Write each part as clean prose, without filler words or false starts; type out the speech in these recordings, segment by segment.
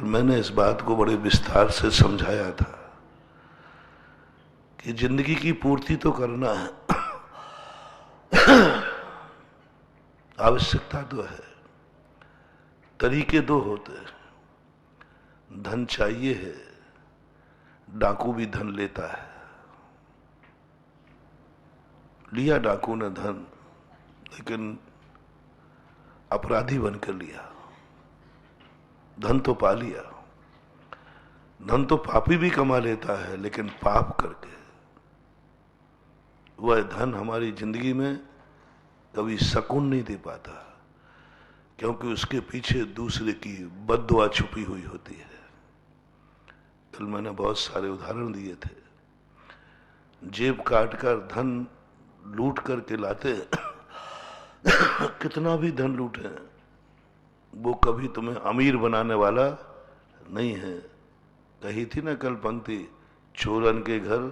मैंने इस बात को बड़े विस्तार से समझाया था कि जिंदगी की पूर्ति तो करना है, आवश्यकता तो है, तरीके दो होते हैं। धन चाहिए है, डाकू भी धन लेता है। लिया डाकू ने धन, लेकिन अपराधी बनकर लिया। धन तो पा लिया। धन तो पापी भी कमा लेता है, लेकिन पाप करके। वह धन हमारी जिंदगी में कभी सुकून नहीं दे पाता, क्योंकि उसके पीछे दूसरे की बद्दुआ छुपी हुई होती है। कल मैंने बहुत सारे उदाहरण दिए थे। जेब काट कर धन लूट करके लाते कितना भी धन लूटे, वो कभी तुम्हें अमीर बनाने वाला नहीं है। कही थी ना कल पंक्ति, चोरन के घर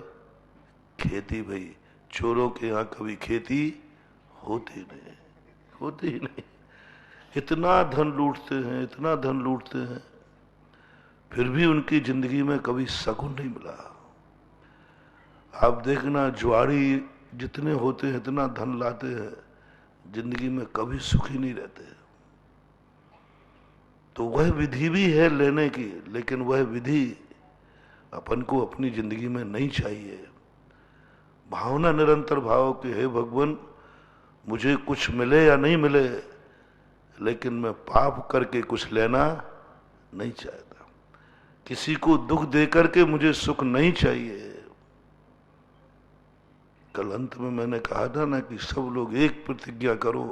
खेती भई। चोरों के यहाँ कभी खेती होती नहीं, होती ही नहीं। इतना धन लूटते हैं, इतना धन लूटते हैं, फिर भी उनकी जिंदगी में कभी सुकून नहीं मिला। आप देखना, जुआरी जितने होते हैं, इतना धन लाते हैं, जिंदगी में कभी सुखी नहीं रहते। तो वह विधि भी है लेने की, लेकिन वह विधि अपन को अपनी जिंदगी में नहीं चाहिए। भावना निरंतर भाव कि हे भगवान, मुझे कुछ मिले या नहीं मिले, लेकिन मैं पाप करके कुछ लेना नहीं चाहता। किसी को दुख दे करके मुझे सुख नहीं चाहिए। कल अंत में मैंने कहा था ना कि सब लोग एक प्रतिज्ञा करो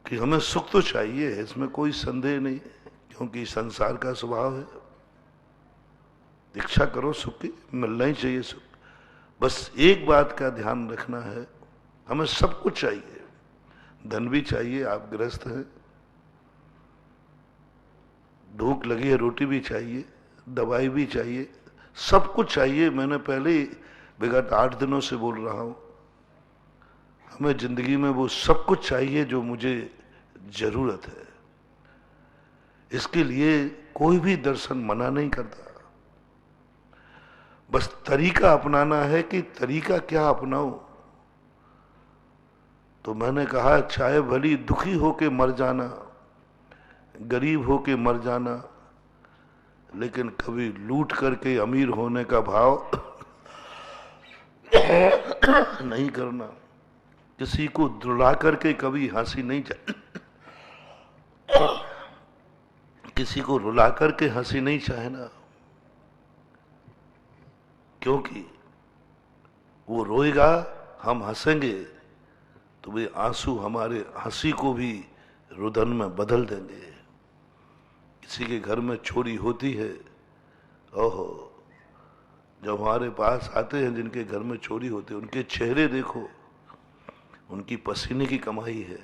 कि हमें सुख तो चाहिए, इसमें कोई संदेह नहीं है, क्योंकि संसार का स्वभाव है। दीक्षा करो सुख की, मिलना ही चाहिए सुख। बस एक बात का ध्यान रखना है, हमें सब कुछ चाहिए। धन भी चाहिए, आप गृहस्थ हैं, भूख लगी है, रोटी भी चाहिए, दवाई भी चाहिए, सब कुछ चाहिए। मैंने पहले ही विगत 8 दिनों से बोल रहा हूं, हमें जिंदगी में वो सब कुछ चाहिए जो मुझे जरूरत है। इसके लिए कोई भी दर्शन मना नहीं करता। बस तरीका अपनाना है कि तरीका क्या अपनाऊं। तो मैंने कहा, चाहे भली दुखी होके मर जाना, गरीब होके मर जाना, लेकिन कभी लूट करके अमीर होने का भाव नहीं करना। किसी को रुला करके कभी हंसी नहीं किसी को रुला करके हंसी नहीं चाहना, क्योंकि वो रोएगा, हम हंसेंगे, तो वे आंसू हमारे हंसी को भी रुदन में बदल देंगे। किसी के घर में चोरी होती है, ओहो, जब हमारे पास आते हैं जिनके घर में चोरी होती है, उनके चेहरे देखो, उनकी पसीने की कमाई है।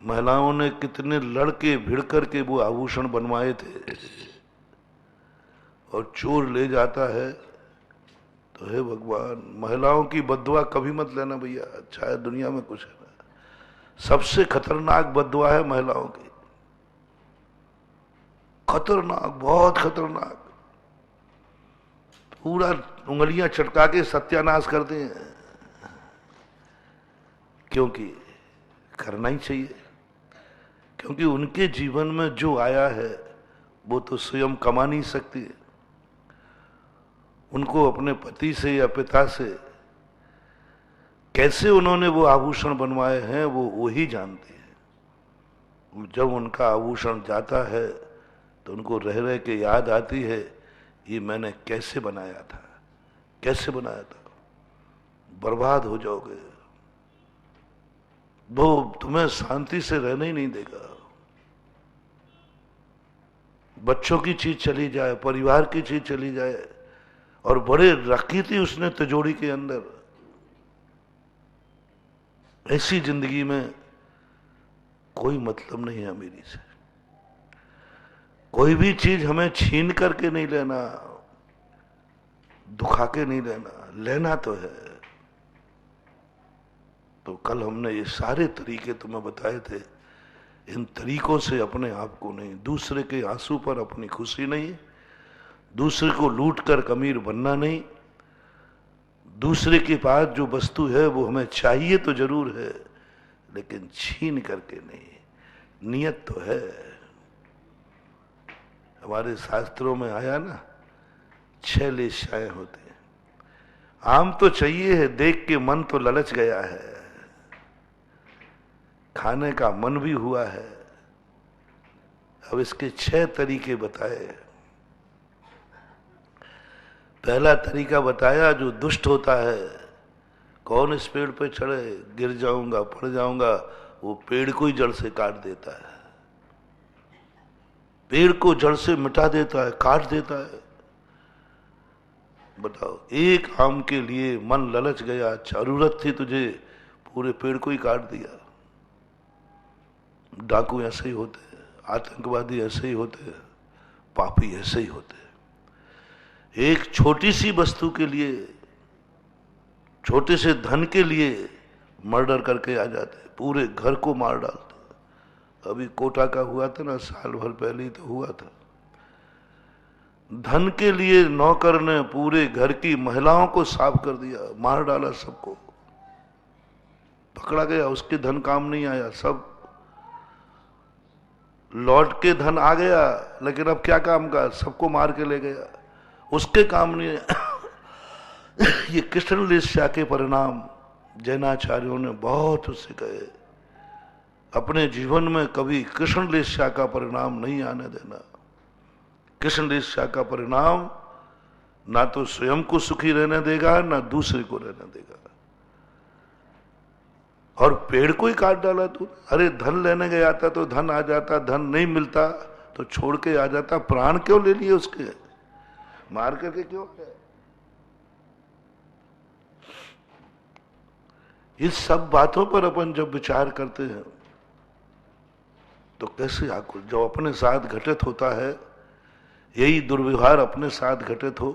महिलाओं ने कितने लड़के भिड़ करके वो आभूषण बनवाए थे, और चोर ले जाता है। तो हे भगवान, महिलाओं की बद्दुआ कभी मत लेना भैया, शायद दुनिया में कुछ है ना। सबसे खतरनाक बद्दुआ है महिलाओं की, खतरनाक, बहुत खतरनाक। पूरा उंगलियां चटका के सत्यानाश करते हैं, क्योंकि करना ही चाहिए। क्योंकि उनके जीवन में जो आया है वो तो स्वयं कमा नहीं सकती। उनको अपने पति से या पिता से कैसे उन्होंने वो आभूषण बनवाए हैं, वो वही जानते हैं। जब उनका आभूषण जाता है तो उनको रह रह के याद आती है, ये मैंने कैसे बनाया था, कैसे बनाया था। बर्बाद हो जाओगे, वो तुम्हें शांति से रहने ही नहीं देगा। बच्चों की चीज चली जाए, परिवार की चीज चली जाए, और बड़े रखी थी उसने तिजोरी के अंदर। ऐसी जिंदगी में कोई मतलब नहीं है अमीरी से। कोई भी चीज हमें छीन करके नहीं लेना, दुखा के नहीं लेना, लेना तो है। तो कल हमने ये सारे तरीके तुम्हें बताए थे इन तरीकों से अपने आप को नहीं, दूसरे के आंसू पर अपनी खुशी नहीं, दूसरे को लूट कर अमीर बनना नहीं, दूसरे के पास जो वस्तु है वो हमें चाहिए तो जरूर है लेकिन छीन करके नहीं। नियत तो है, हमारे शास्त्रों में आया ना, 6 लेशाएं होते हैं। आम तो चाहिए है, देख के मन तो ललच गया है, खाने का मन भी हुआ है। अब इसके 6 तरीके बताए। पहला तरीका बताया जो दुष्ट होता है, कौन इस पेड़ पे चढ़े, गिर जाऊंगा, पड़ जाऊंगा, वो पेड़ को ही जड़ से काट देता है, पेड़ को जड़ से मिटा देता है, काट देता है। बताओ, एक आम के लिए मन ललच गया, जरूरत थी तुझे, पूरे पेड़ को ही काट दिया। डाकू ऐसे ही होते हैं, आतंकवादी ऐसे ही होते हैं, पापी ऐसे ही होते हैं। एक छोटी सी वस्तु के लिए, छोटे से धन के लिए मर्डर करके आ जाते हैं, पूरे घर को मार डालते। अभी कोटा का हुआ था ना, साल भर पहले ही तो हुआ था। धन के लिए नौकर ने पूरे घर की महिलाओं को साफ कर दिया, मार डाला सबको, पकड़ा गया, उसके धन काम नहीं आया, सब लौट के धन आ गया, लेकिन अब क्या काम का, सबको मार के ले गया, उसके काम नहीं है। ये कृष्ण लेस्या के परिणाम जैनाचार्यों ने बहुत उससे कहे। अपने जीवन में कभी कृष्ण लेस्या का परिणाम नहीं आने देना। कृष्ण लेस्या का परिणाम ना तो स्वयं को सुखी रहने देगा, ना दूसरे को रहने देगा। और पेड़ को ही काट डाला तू। अरे धन लेने गया था तो धन आ जाता, धन नहीं मिलता तो छोड़ के आ जाता, प्राण क्यों ले लिए उसके, मार करके क्यों गए? इस सब बातों पर अपन जब विचार करते हैं तो कैसे आकुल, जो अपने साथ घटित होता है, यही दुर्व्यवहार अपने साथ घटित हो,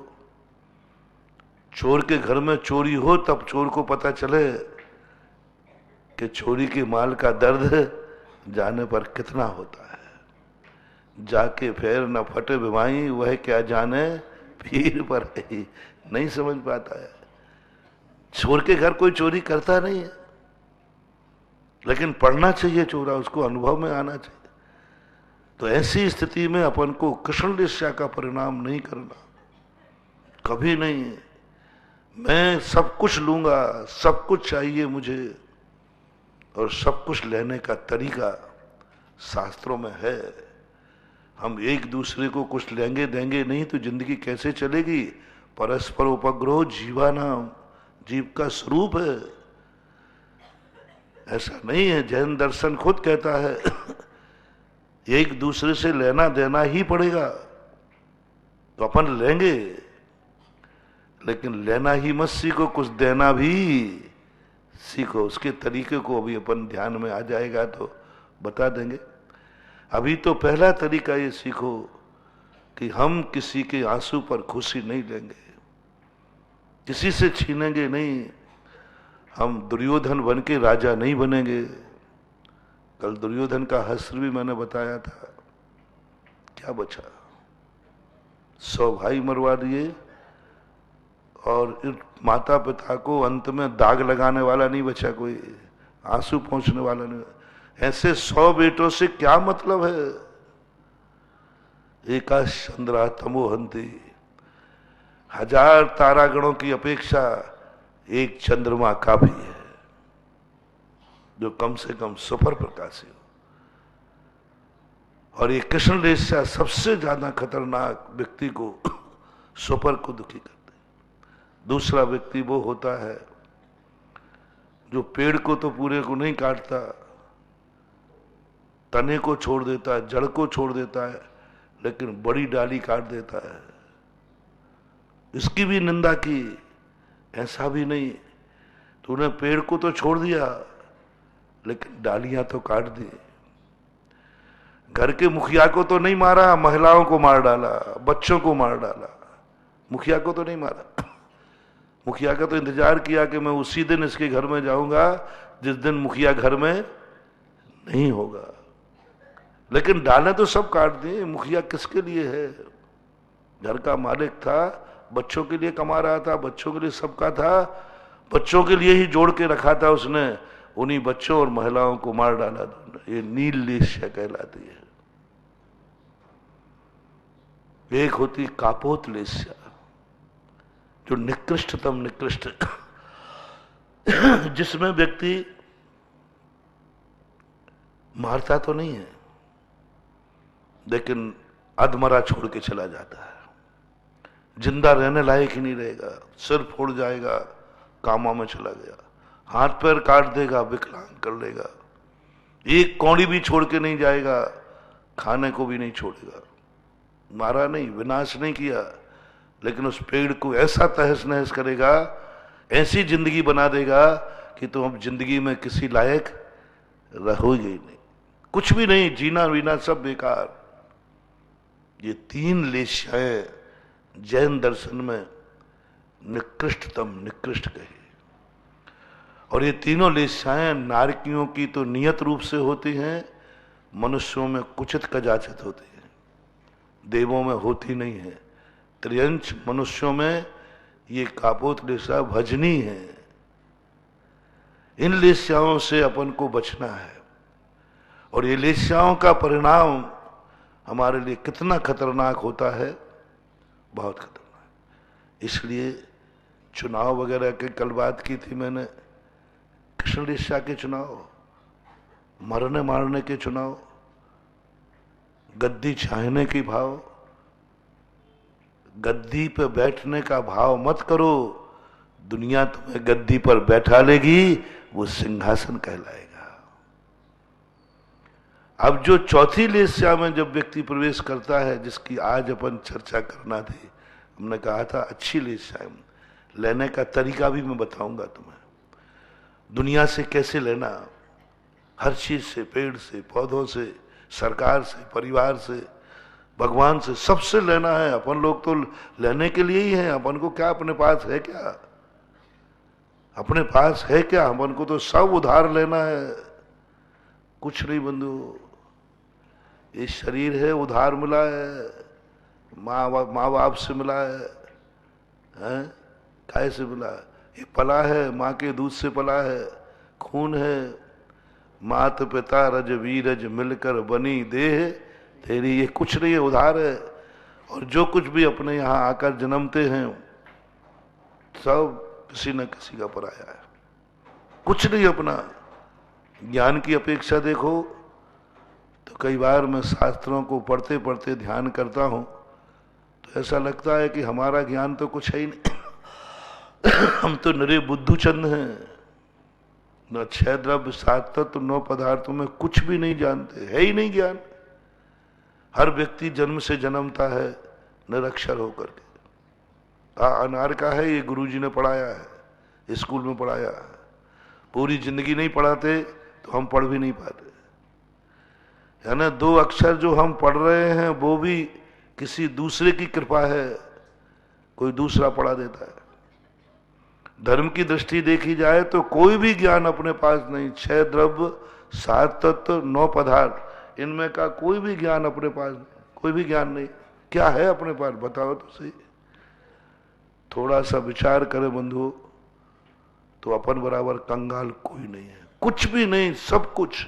चोर के घर में चोरी हो, तब चोर को पता चले कि चोरी के माल का दर्द जाने पर कितना होता है। जाके फिर न फटे बिमाई, वह क्या जाने पीर पर ही, नहीं समझ पाता है। चोर के घर कोई चोरी करता नहीं है, लेकिन पढ़ना चाहिए चोरा, उसको अनुभव में आना चाहिए। तो ऐसी स्थिति में अपन को कृष्ण लेस्या का परिणाम नहीं करना, कभी नहीं। मैं सब कुछ लूंगा, सब कुछ चाहिए मुझे, और सब कुछ लेने का तरीका शास्त्रों में है। हम एक दूसरे को कुछ लेंगे देंगे नहीं तो जिंदगी कैसे चलेगी? परस्पर उपग्रह जीवानाम, जीव का स्वरूप है, ऐसा नहीं है। जैन दर्शन खुद कहता है एक दूसरे से लेना देना ही पड़ेगा। तो अपन लेंगे, लेकिन लेना ही मत सीखो, कुछ देना भी सीखो। उसके तरीके को अभी अपन ध्यान में आ जाएगा तो बता देंगे। अभी तो पहला तरीका ये सीखो कि हम किसी के आंसू पर खुशी नहीं लेंगे, किसी से छीनेंगे नहीं। हम दुर्योधन बन के राजा नहीं बनेंगे। कल दुर्योधन का हस्त्र भी मैंने बताया था, क्या बचा? 100 भाई मरवा दिए और माता पिता को अंत में दाग लगाने वाला नहीं बचा, कोई आंसू पहुंचने वाला नहीं। ऐसे 100 बेटों से क्या मतलब है? एकाश चंद्रा तमोहंती, 1000 तारागणों की अपेक्षा एक चंद्रमा काफी है, जो कम से कम सुपर प्रकाशी हो। और ये कृष्ण लेस्या सबसे ज्यादा खतरनाक व्यक्ति को, सुपर को दुखी करते। दूसरा व्यक्ति वो होता है जो पेड़ को तो पूरे को नहीं काटता, तने को छोड़ देता है, जड़ को छोड़ देता है, लेकिन बड़ी डाली काट देता है। इसकी भी निंदा की, ऐसा भी नहीं, तूने पेड़ को तो छोड़ दिया लेकिन डालियां तो काट दी। घर के मुखिया को तो नहीं मारा, महिलाओं को मार डाला, बच्चों को मार डाला, मुखिया को तो नहीं मारा। मुखिया का तो इंतजार किया कि मैं उसी दिन इसके घर में जाऊंगा जिस दिन मुखिया घर में नहीं होगा। लेकिन डालें तो सब काट दिए। मुखिया किसके लिए है? घर का मालिक था, बच्चों के लिए कमा रहा था, बच्चों के लिए सबका था, बच्चों के लिए ही जोड़ के रखा था उसने, उन्हीं बच्चों और महिलाओं को मार डाला। ये नील लेस्या कहलाती है। एक होती कापोत लेस्या, जो निकृष्टतम निकृष्ट, जिसमें व्यक्ति मारता तो नहीं है लेकिन अधमरा छोड़ के चला जाता है, जिंदा रहने लायक ही नहीं रहेगा, सिर फोड़ जाएगा, कामा में चला गया, हाथ पैर काट देगा, विकलांग कर देगा, एक कौड़ी भी छोड़ के नहीं जाएगा, खाने को भी नहीं छोड़ेगा। मारा नहीं, विनाश नहीं किया, लेकिन उस पेड़ को ऐसा तहस नहस करेगा, ऐसी जिंदगी बना देगा कि तुम अब जिंदगी में किसी लायक रहोगे ही नहीं, कुछ भी नहीं, जीना वीना सब बेकार। ये तीन लेस्याएं जैन दर्शन में निकृष्टतम निकृष्ट कही। और ये तीनों लेस्याएं नारकियों की तो नियत रूप से होती हैं, मनुष्यों में कुचित कजाचित होती है, देवों में होती नहीं है। त्रियंश मनुष्यों में ये कापोत लेस्या भजनी है। इन लेस्याओं से अपन को बचना है। और ये लेस्याओं का परिणाम हमारे लिए कितना खतरनाक होता है, बहुत खतरनाक। इसलिए चुनाव वगैरह की कल बात की थी मैंने, कृष्ण लेस्या के चुनाव, मरने मारने के चुनाव, गद्दी चाहने की भाव, गद्दी पर बैठने का भाव मत करो, दुनिया तुम्हें गद्दी पर बैठा लेगी, वो सिंहासन कहलाएगा। अब जो चौथी लेस्या में जब व्यक्ति प्रवेश करता है, जिसकी आज अपन चर्चा करना थी, हमने कहा था अच्छी लेस्या लेने का तरीका भी मैं बताऊंगा तुम्हें, दुनिया से कैसे लेना, हर चीज से, पेड़ से, पौधों से, सरकार से, परिवार से, भगवान से, सबसे लेना है। अपन लोग तो लेने के लिए ही हैं, अपन को क्या अपने पास है, क्या अपने पास है क्या? अपन को तो सब उधार लेना है, कुछ नहीं बंधु। ये शरीर है उधार मिला है, माँ बाप से मिला है, काय से मिला है? ये पला है, माँ के दूध से पला है, खून है, मात पिता रज वीरज मिलकर बनी देह तेरी, ये कुछ नहीं है, उधार है। और जो कुछ भी अपने यहाँ आकर जन्मते हैं, सब किसी न किसी का पराया है, कुछ नहीं अपना। ज्ञान की अपेक्षा देखो तो कई बार मैं शास्त्रों को पढ़ते पढ़ते ध्यान करता हूँ तो ऐसा लगता है कि हमारा ज्ञान तो कुछ है ही नहीं। हम तो निरे बुद्धूचंद हैं, न छह द्रव्य सात तत्व नौ पदार्थों में कुछ भी नहीं जानते, है ही नहीं ज्ञान। हर व्यक्ति जन्म से जन्मता है निरक्षर होकर के। अनार का है, ये गुरुजी ने पढ़ाया है, स्कूल में पढ़ाया है, पूरी जिंदगी नहीं पढ़ाते तो हम पढ़ भी नहीं पाते। यानी दो अक्षर जो हम पढ़ रहे हैं वो भी किसी दूसरे की कृपा है, कोई दूसरा पढ़ा देता है। धर्म की दृष्टि देखी जाए तो कोई भी ज्ञान अपने पास नहीं, छह द्रव्य सात तत्व नौ पदार्थ, इनमें का कोई भी ज्ञान अपने पास नहीं, कोई भी ज्ञान नहीं। क्या है अपने पास बताओ तो सही। थोड़ा सा विचार करे बंधु तो अपन बराबर कंगाल कोई नहीं है, कुछ भी नहीं, सब कुछ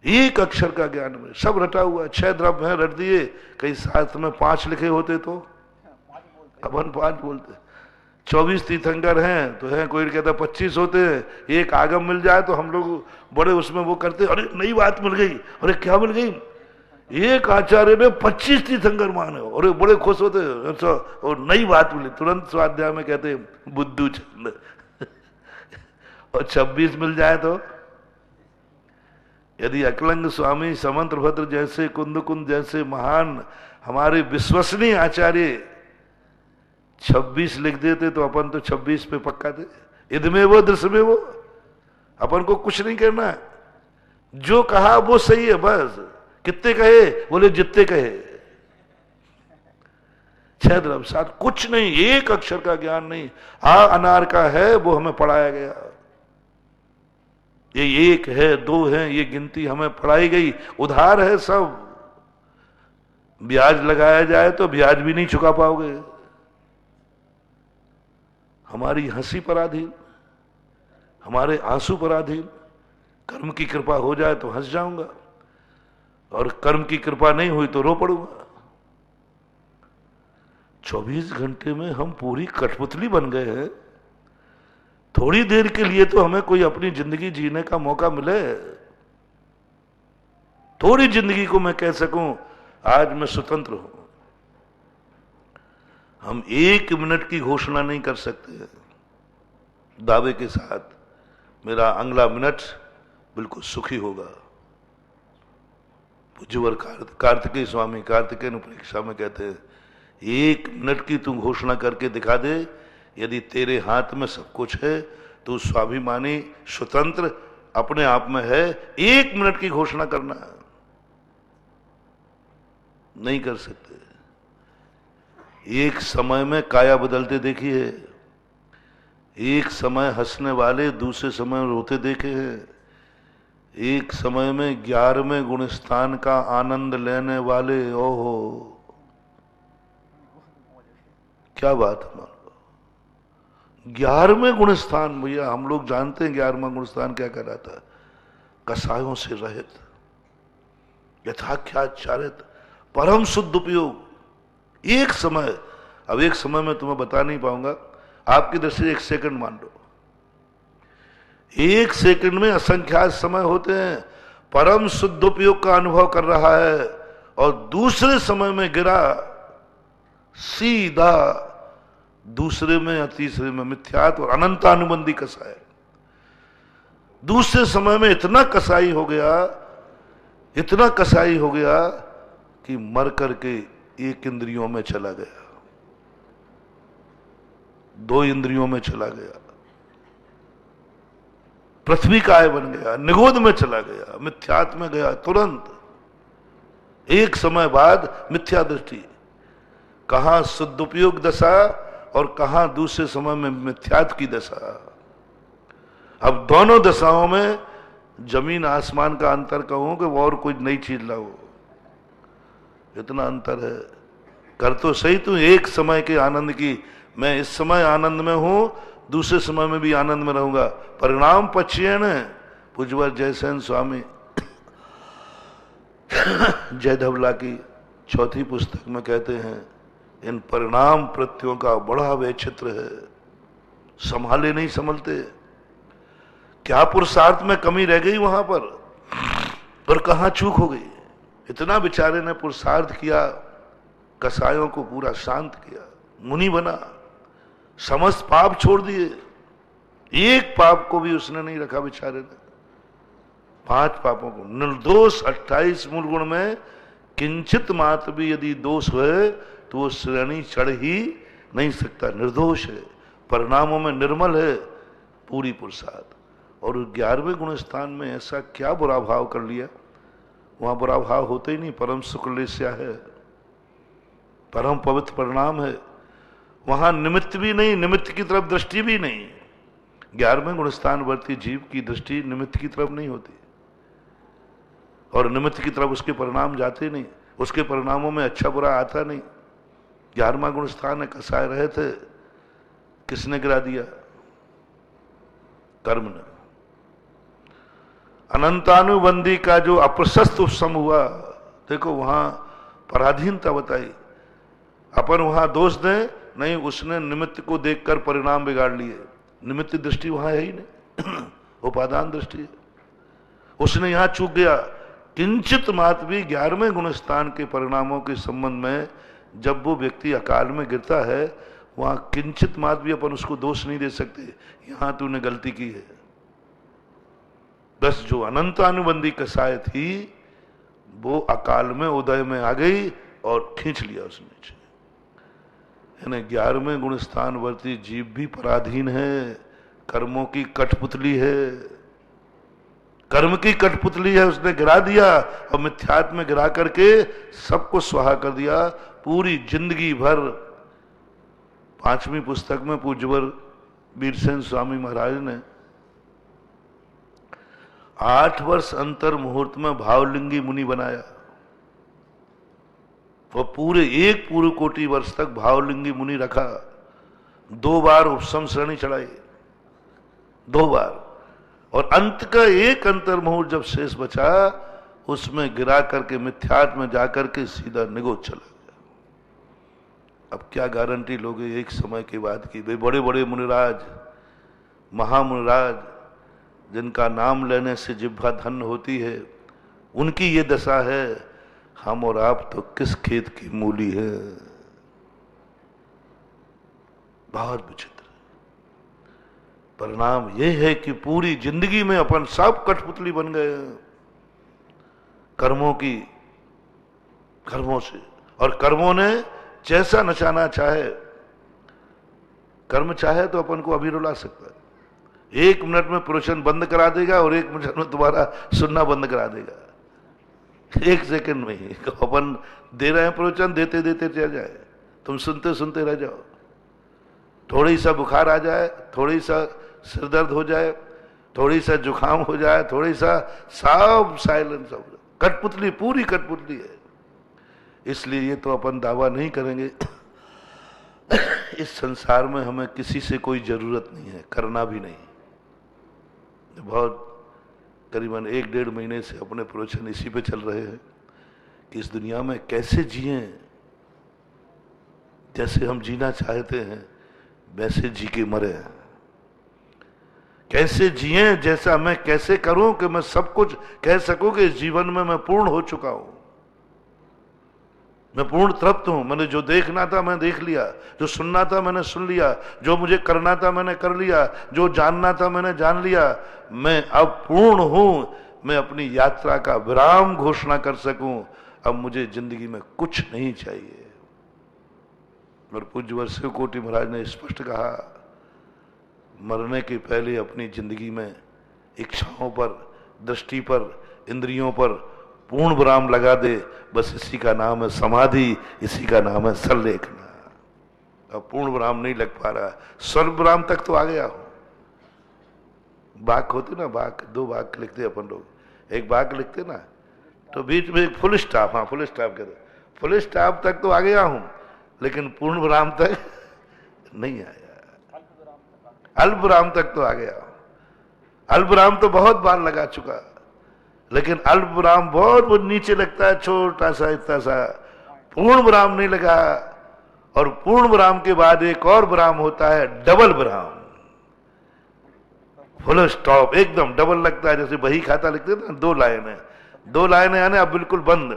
एक अक्षर का ज्ञान में सब रटा हुआ। छह द्रव्य हैं, रट दिए। कई शास्त्र में 5 लिखे होते तो अपन 5 बोलते। 24 तीर्थंकर हैं तो हैं, कोई कहता 25 होते हैं। एक आगम मिल जाए तो हम लोग बड़े उसमें वो करते, अरे नई बात मिल गई, अरे क्या मिल गई, एक आचार्य ने 25 तीर्थंकर माने, अरे बड़े खुश होते। अच्छा, और नई बात मिली, तुरंत स्वाध्याय में कहते बुद्धू चंद। और 26 मिल जाए तो यदि अकलंग स्वामी समंत्रभद्र जैसे, कुंद कुंद जैसे महान हमारे विश्वसनीय आचार्य 26 लिख देते तो अपन तो 26 पे पक्का थे। इध में वो दृश्य में वो, अपन को कुछ नहीं करना है, जो कहा वो सही है बस। कितने कहे, बोले जितने कहे। 6 द्रव्य साथ कुछ नहीं, एक अक्षर का ज्ञान नहीं। अनार का है वो हमें पढ़ाया गया, ये एक है, दो है, ये गिनती हमें पढ़ाई गई, उधार है सब। ब्याज लगाया जाए तो ब्याज भी नहीं चुका पाओगे। हमारी हंसी पराधीन, हमारे आंसू पराधीन। कर्म की कृपा हो जाए तो हंस जाऊंगा, और कर्म की कृपा नहीं हुई तो रो पड़ूंगा। 24 घंटे में हम पूरी कठपुतली बन गए हैं। थोड़ी देर के लिए तो हमें कोई अपनी जिंदगी जीने का मौका मिले। थोड़ी जिंदगी को मैं कह सकूं आज मैं स्वतंत्र हूं। हम 1 मिनट की घोषणा नहीं कर सकते दावे के साथ मेरा अगला मिनट बिल्कुल सुखी होगा। पूज्यवर कार्तिकेय स्वामी कार्तिकेय परीक्षा में कहते हैं, 1 मिनट की तू घोषणा करके दिखा दे, यदि तेरे हाथ में सब कुछ है तो स्वाभिमानी स्वतंत्र अपने आप में है। 1 मिनट की घोषणा करना नहीं कर सकते। एक समय में काया बदलते देखिए, एक समय हंसने वाले दूसरे समय रोते देखे हैं। एक समय में 11वें गुणस्थान का आनंद लेने वाले, ओहो क्या बात है। 11वें गुणस्थान, भैया हम लोग जानते हैं 11वां गुणस्थान क्या कहलाता है। कसायों से रहित, यथाख्याचारित, परम शुद्ध उपयोग। एक समय, अब एक समय में तुम्हें बता नहीं पाऊंगा, आपकी दृष्टि 1 सेकंड मान लो। 1 सेकंड में असंख्यात समय होते हैं। परम शुद्ध उपयोग का अनुभव कर रहा है और दूसरे समय में गिरा सीधा दूसरे में या तीसरे में मिथ्यात और अनंतानुबंधी कसाय। दूसरे समय में इतना कसाई हो गया, इतना कसाई हो गया कि मर करके 1 इंद्रियों में चला गया, 2 इंद्रियों में चला गया, पृथ्वी काय बन गया, निगोद में चला गया, मिथ्यात्व में गया तुरंत। एक समय बाद मिथ्या दृष्टि, कहां सदुपयोग दशा और कहां दूसरे समय में मिथ्यात्व की दशा। अब दोनों दशाओं में जमीन आसमान का अंतर कहूं कि और कोई नई चीज लाओ, इतना अंतर है। कर तो सही तू एक समय के आनंद की, मैं इस समय आनंद में हूं, दूसरे समय में भी आनंद में रहूंगा। परिणाम पश्येन, पूज्यवर जयसेन स्वामी जय धवला की 4थी पुस्तक में कहते हैं, इन परिणाम प्रत्यों का बड़ा वैचित्र है, संभाले नहीं संभलते। क्या पुरुषार्थ में कमी रह गई वहां पर, और कहां चूक हो गई। इतना बेचारे ने पुरुषार्थ किया, कसायों को पूरा शांत किया, मुनि बना, समस्त पाप छोड़ दिए, एक पाप को भी उसने नहीं रखा बेचारे ने। 5 पापों को निर्दोष, 28 मूल गुण में किंचित मात्र भी यदि दोष है तो वो श्रेणी चढ़ ही नहीं सकता, निर्दोष है, परिणामों में निर्मल है, पूरी पुरुषार्थ। और 11वें गुण स्थान में ऐसा क्या बुरा भाव कर लिया, वहां बुरा भाव होते ही नहीं, परम शुक्लेश्या है, परम पवित्र परिणाम है, वहां निमित्त भी नहीं, निमित्त की तरफ दृष्टि भी नहीं। 11वें गुणस्थान वर्ती जीव की दृष्टि निमित्त की तरफ नहीं होती, और निमित्त की तरफ उसके परिणाम जाते नहीं, उसके परिणामों में अच्छा बुरा आता नहीं। 11वां गुणस्थान में कसाय रहे थे, किसने गिरा दिया? कर्म ने। अनंतानुबंधी का जो अप्रशस्त उपशम हुआ, देखो वहां पराधीनता बताई। अपन वहां दोष दें नहीं, उसने निमित्त को देखकर परिणाम बिगाड़ लिए। निमित्त दृष्टि वहां है ही नहीं, उपादान दृष्टि है। उसने यहां चूक गया। किंचित मात्र भी 11वें गुणस्थान के परिणामों के संबंध में जब वो व्यक्ति अकाल में गिरता है, वहां किंचित मात्र भी अपन उसको दोष नहीं दे सकते, यहां तूने गलती की है। बस जो अनंतानुबंधी कसाय थी वो अकाल में उदय में आ गई और खींच लिया उसने नीचे। यानी 11वें गुणस्थान वर्ती जीव भी पराधीन है, कर्मों की कठपुतली है, कर्म की कठपुतली है, उसने गिरा दिया और मिथ्यात्व में गिरा करके सबको स्वाहा कर दिया। पूरी जिंदगी भर 5वीं पुस्तक में पूज्यवर वीरसेन स्वामी महाराज ने 8 वर्ष अंतर मुहूर्त में भावलिंगी मुनि बनाया। वो पूरे कोटि वर्ष तक भावलिंगी मुनि रखा। 2 बार उपसम श्रेणी चढ़ाई, 2 बार, और अंत का एक अंतर मुहूर्त जब शेष बचा उसमें गिरा करके मिथ्यात्व में जाकर के सीधा निगोद चला गया। अब क्या गारंटी लोगे एक समय के बाद की? वे बड़े बड़े मुनिराज, महामुनिराज, जिनका नाम लेने से जिह्वा धन्य होती है, उनकी ये दशा है। हम और आप तो किस खेत की मूली है। बहुत विचित्र। परिणाम यह है कि पूरी जिंदगी में अपन सब कठपुतली बन गए हैं कर्मों से, और कर्मों ने जैसा नचाना चाहे, कर्म चाहे तो अपन को अभी रुला सकता है। 1 मिनट में प्रवचन बंद करा देगा और 1 मिनट में दोबारा सुनना बंद करा देगा। 1 सेकंड में ही अपन दे रहे हैं प्रवचन, देते देते चल जाए, तुम सुनते सुनते रह जाओ। थोड़ी सा बुखार आ जाए, थोड़ी सा सिर दर्द हो जाए, थोड़ी सा जुकाम हो जाए, थोड़ी सा सब साइलेंस हो जाए। कठपुतली, पूरी कठपुतली है। इसलिए ये तो अपन दावा नहीं करेंगे इस संसार में हमें किसी से कोई जरूरत नहीं है, करना भी नहीं। बहुत करीबन 1-1.5 महीने से अपने प्रवचन इसी पे चल रहे हैं कि इस दुनिया में कैसे जिए, जैसे हम जीना चाहते हैं वैसे जी के मरे। कैसे जिए, जैसा मैं कैसे करूं कि मैं सब कुछ कह सकूं कि इस जीवन में मैं पूर्ण हो चुका हूं, मैं पूर्ण तृप्त हूं। मैंने जो देखना था मैं देख लिया, जो सुनना था मैंने सुन लिया, जो मुझे करना था मैंने कर लिया, जो जानना था मैंने जान लिया। मैं अब पूर्ण हूं। मैं अपनी यात्रा का विराम घोषणा कर सकूं। अब मुझे जिंदगी में कुछ नहीं चाहिए। और पूज्य वर्षिव कोटि महाराज ने स्पष्ट कहा, मरने के पहले अपनी जिंदगी में इच्छाओं पर, दृष्टि पर, इंद्रियों पर पूर्ण विराम लगा दे। बस इसी का नाम है समाधि, इसी का नाम है संलेखना। अब पूर्ण विराम नहीं लग पा रहा, सर्व विराम तक तो आ गया हूं। वाक होते ना, वाक, 2 वाक लिखते अपन लोग, एक वाक लिखते ना तो बीच में एक फुल स्टॉप, हाँ फुल स्टॉप कहते, फुल स्टॉप तक तो आ गया हूं, लेकिन पूर्ण विराम तक नहीं आया। अल्प विराम तक तो आ गया। अल्प विराम तो बहुत बार लगा चुका, लेकिन अल्प विराम बहुत नीचे लगता है, छोटा सा, इतना सा। पूर्ण विराम नहीं लगा। और पूर्ण विराम के बाद एक और विराम होता है, डबल विराम, फुल स्टॉप, एकदम डबल लगता है। जैसे बही खाता लिखते थे ना, 2 लाइनें आने, अब बिल्कुल बंद,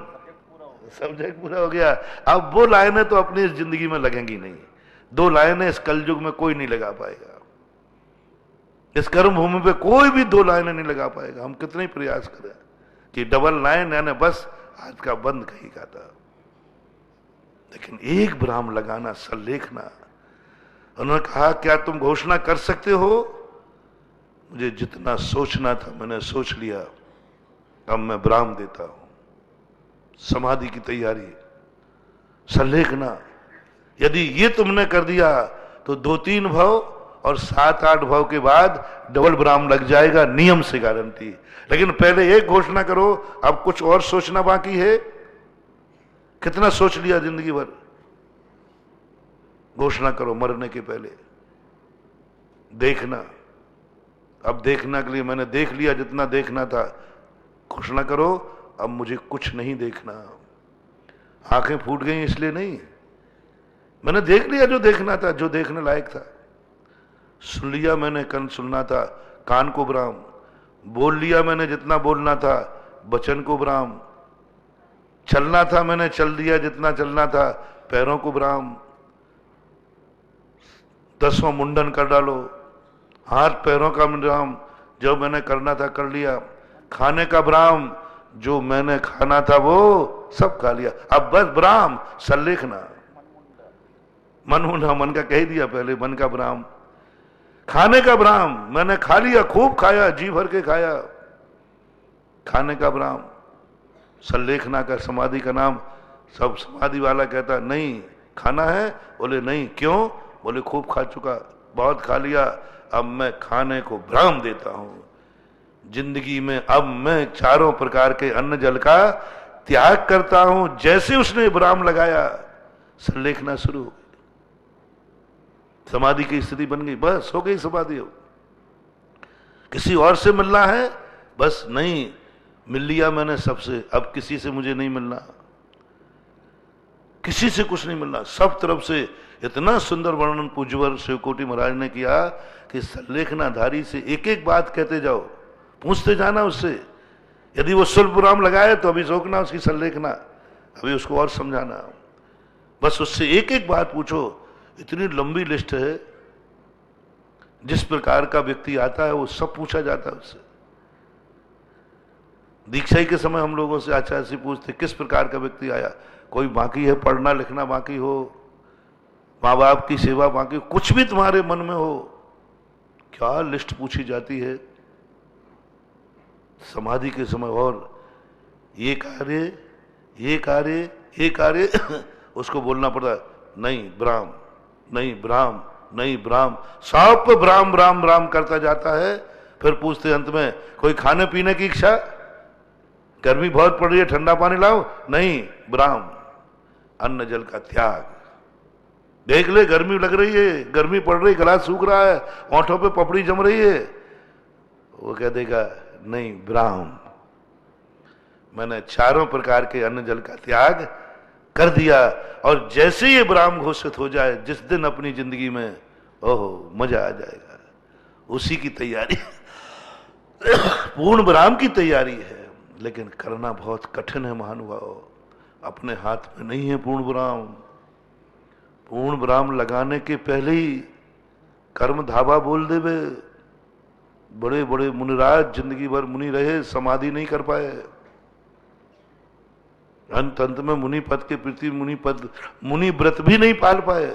सब्जेक्ट पूरा हो गया। अब वो लाइनें तो अपनी इस जिंदगी में लगेंगी नहीं। 2 लाइनें इस कलयुग में कोई नहीं लगा पाएगा। इस कर्म भूमि पे कोई भी 2 लाइनें नहीं लगा पाएगा। हम कितने प्रयास करें कि डबल लाइन यानी बस आज का बंद कहीं का था, लेकिन एक विराम लगाना, संलेखना। उन्होंने कहा, क्या तुम घोषणा कर सकते हो? मुझे जितना सोचना था मैंने सोच लिया, अब मैं विराम देता हूं। समाधि की तैयारी, संलेखना। यदि ये तुमने कर दिया तो 2-3 भव और 7-8 भव के बाद डबल विराम लग जाएगा, नियम से गारंटी। लेकिन पहले एक घोषणा करो, अब कुछ और सोचना बाकी है। कितना सोच लिया जिंदगी भर? घोषणा करो मरने के पहले। देखना, अब देखना के लिए मैंने देख लिया जितना देखना था। घोषणा करो, अब मुझे कुछ नहीं देखना। आंखें फूट गई इसलिए नहीं, मैंने देख लिया जो देखना था, जो देखने लायक था। सुन लिया मैंने, कान सुनना था, कान को विराम। बोल लिया मैंने जितना बोलना था, वचन को विराम। चलना था मैंने, चल दिया जितना चलना था, पैरों को विराम। 10वां मुंडन कर डालो, हाथ पैरों का विराम, जो मैंने करना था कर लिया। खाने का विराम, जो मैंने खाना था वो सब खा लिया। अब बस विराम, संलेखना। मन का कह दिया पहले, मन का विराम। खाने का विराम, मैंने खा लिया, खूब खाया, जी भर के खाया। खाने का विराम, संलेखना का, समाधि का नाम। सब समाधि वाला कहता नहीं खाना है, बोले नहीं, क्यों? बोले खूब खा चुका, बहुत खा लिया, अब मैं खाने को विराम देता हूं। जिंदगी में अब मैं चारों प्रकार के अन्न जल का त्याग करता हूं। जैसे उसने विराम लगाया, संलेखना शुरू हो गई, समाधि की स्थिति बन गई, बस हो गई समाधि। हो किसी और से मिलना है, बस नहीं, मिल लिया मैंने सबसे, अब किसी से मुझे नहीं मिलना, किसी से कुछ नहीं मिलना, सब तरफ से। इतना सुंदर वर्णन पूज्यवर शिवकोटि महाराज ने किया कि संलेखनाधारी से एक एक बात कहते जाओ, पूछते जाना उससे। यदि वो स्वल्प विराम लगाए तो अभी रोकना उसकी संलेखना, अभी उसको और समझाना, बस उससे एक एक बात पूछो। इतनी लंबी लिस्ट है, जिस प्रकार का व्यक्ति आता है वो सब पूछा जाता है उससे। दीक्षा के समय हम लोगों से आचार्य से पूछते किस प्रकार का व्यक्ति आया, कोई बाकी है, पढ़ना लिखना बाकी हो, माँ बाप की सेवा बाकी, कुछ भी तुम्हारे मन में हो, क्या लिस्ट पूछी जाती है समाधि के समय। और ये कार्य, ये कार्य, ये कार्य उसको बोलना पड़ता है, नहीं ब्राह्म, नहीं ब्राह्म, नहीं ब्राह्म, सब ब्राह्म ब्राह्म ब्राह्म करता जाता है। फिर पूछते अंत में, कोई खाने पीने की इच्छा, गर्मी बहुत पड़ रही है, ठंडा पानी लाओ, नहीं ब्राह्म, अन्न जल का त्याग। देख ले गर्मी लग रही है, गर्मी पड़ रही, गला सूख रहा है, होंठों पे पपड़ी जम रही है, वो कह देगा नहीं ब्राह्म, मैंने चारों प्रकार के अन्न जल का त्याग कर दिया। और जैसे ये ब्राह्म घोषित हो जाए, जिस दिन अपनी जिंदगी में, ओहो मजा आ जाएगा, उसी की तैयारी पूर्ण ब्राह्म की तैयारी है। लेकिन करना बहुत कठिन है महानुभाव, अपने हाथ में नहीं है पूर्ण ब्राह्म। पूर्ण ब्राह्म लगाने के पहले ही कर्म धावा बोल देवे। बड़े बड़े मुनिराज जिंदगी भर मुनि रहे, समाधि नहीं कर पाए, अंत अंत में मुनि पद के प्रति मुनि व्रत भी नहीं पाल पाए।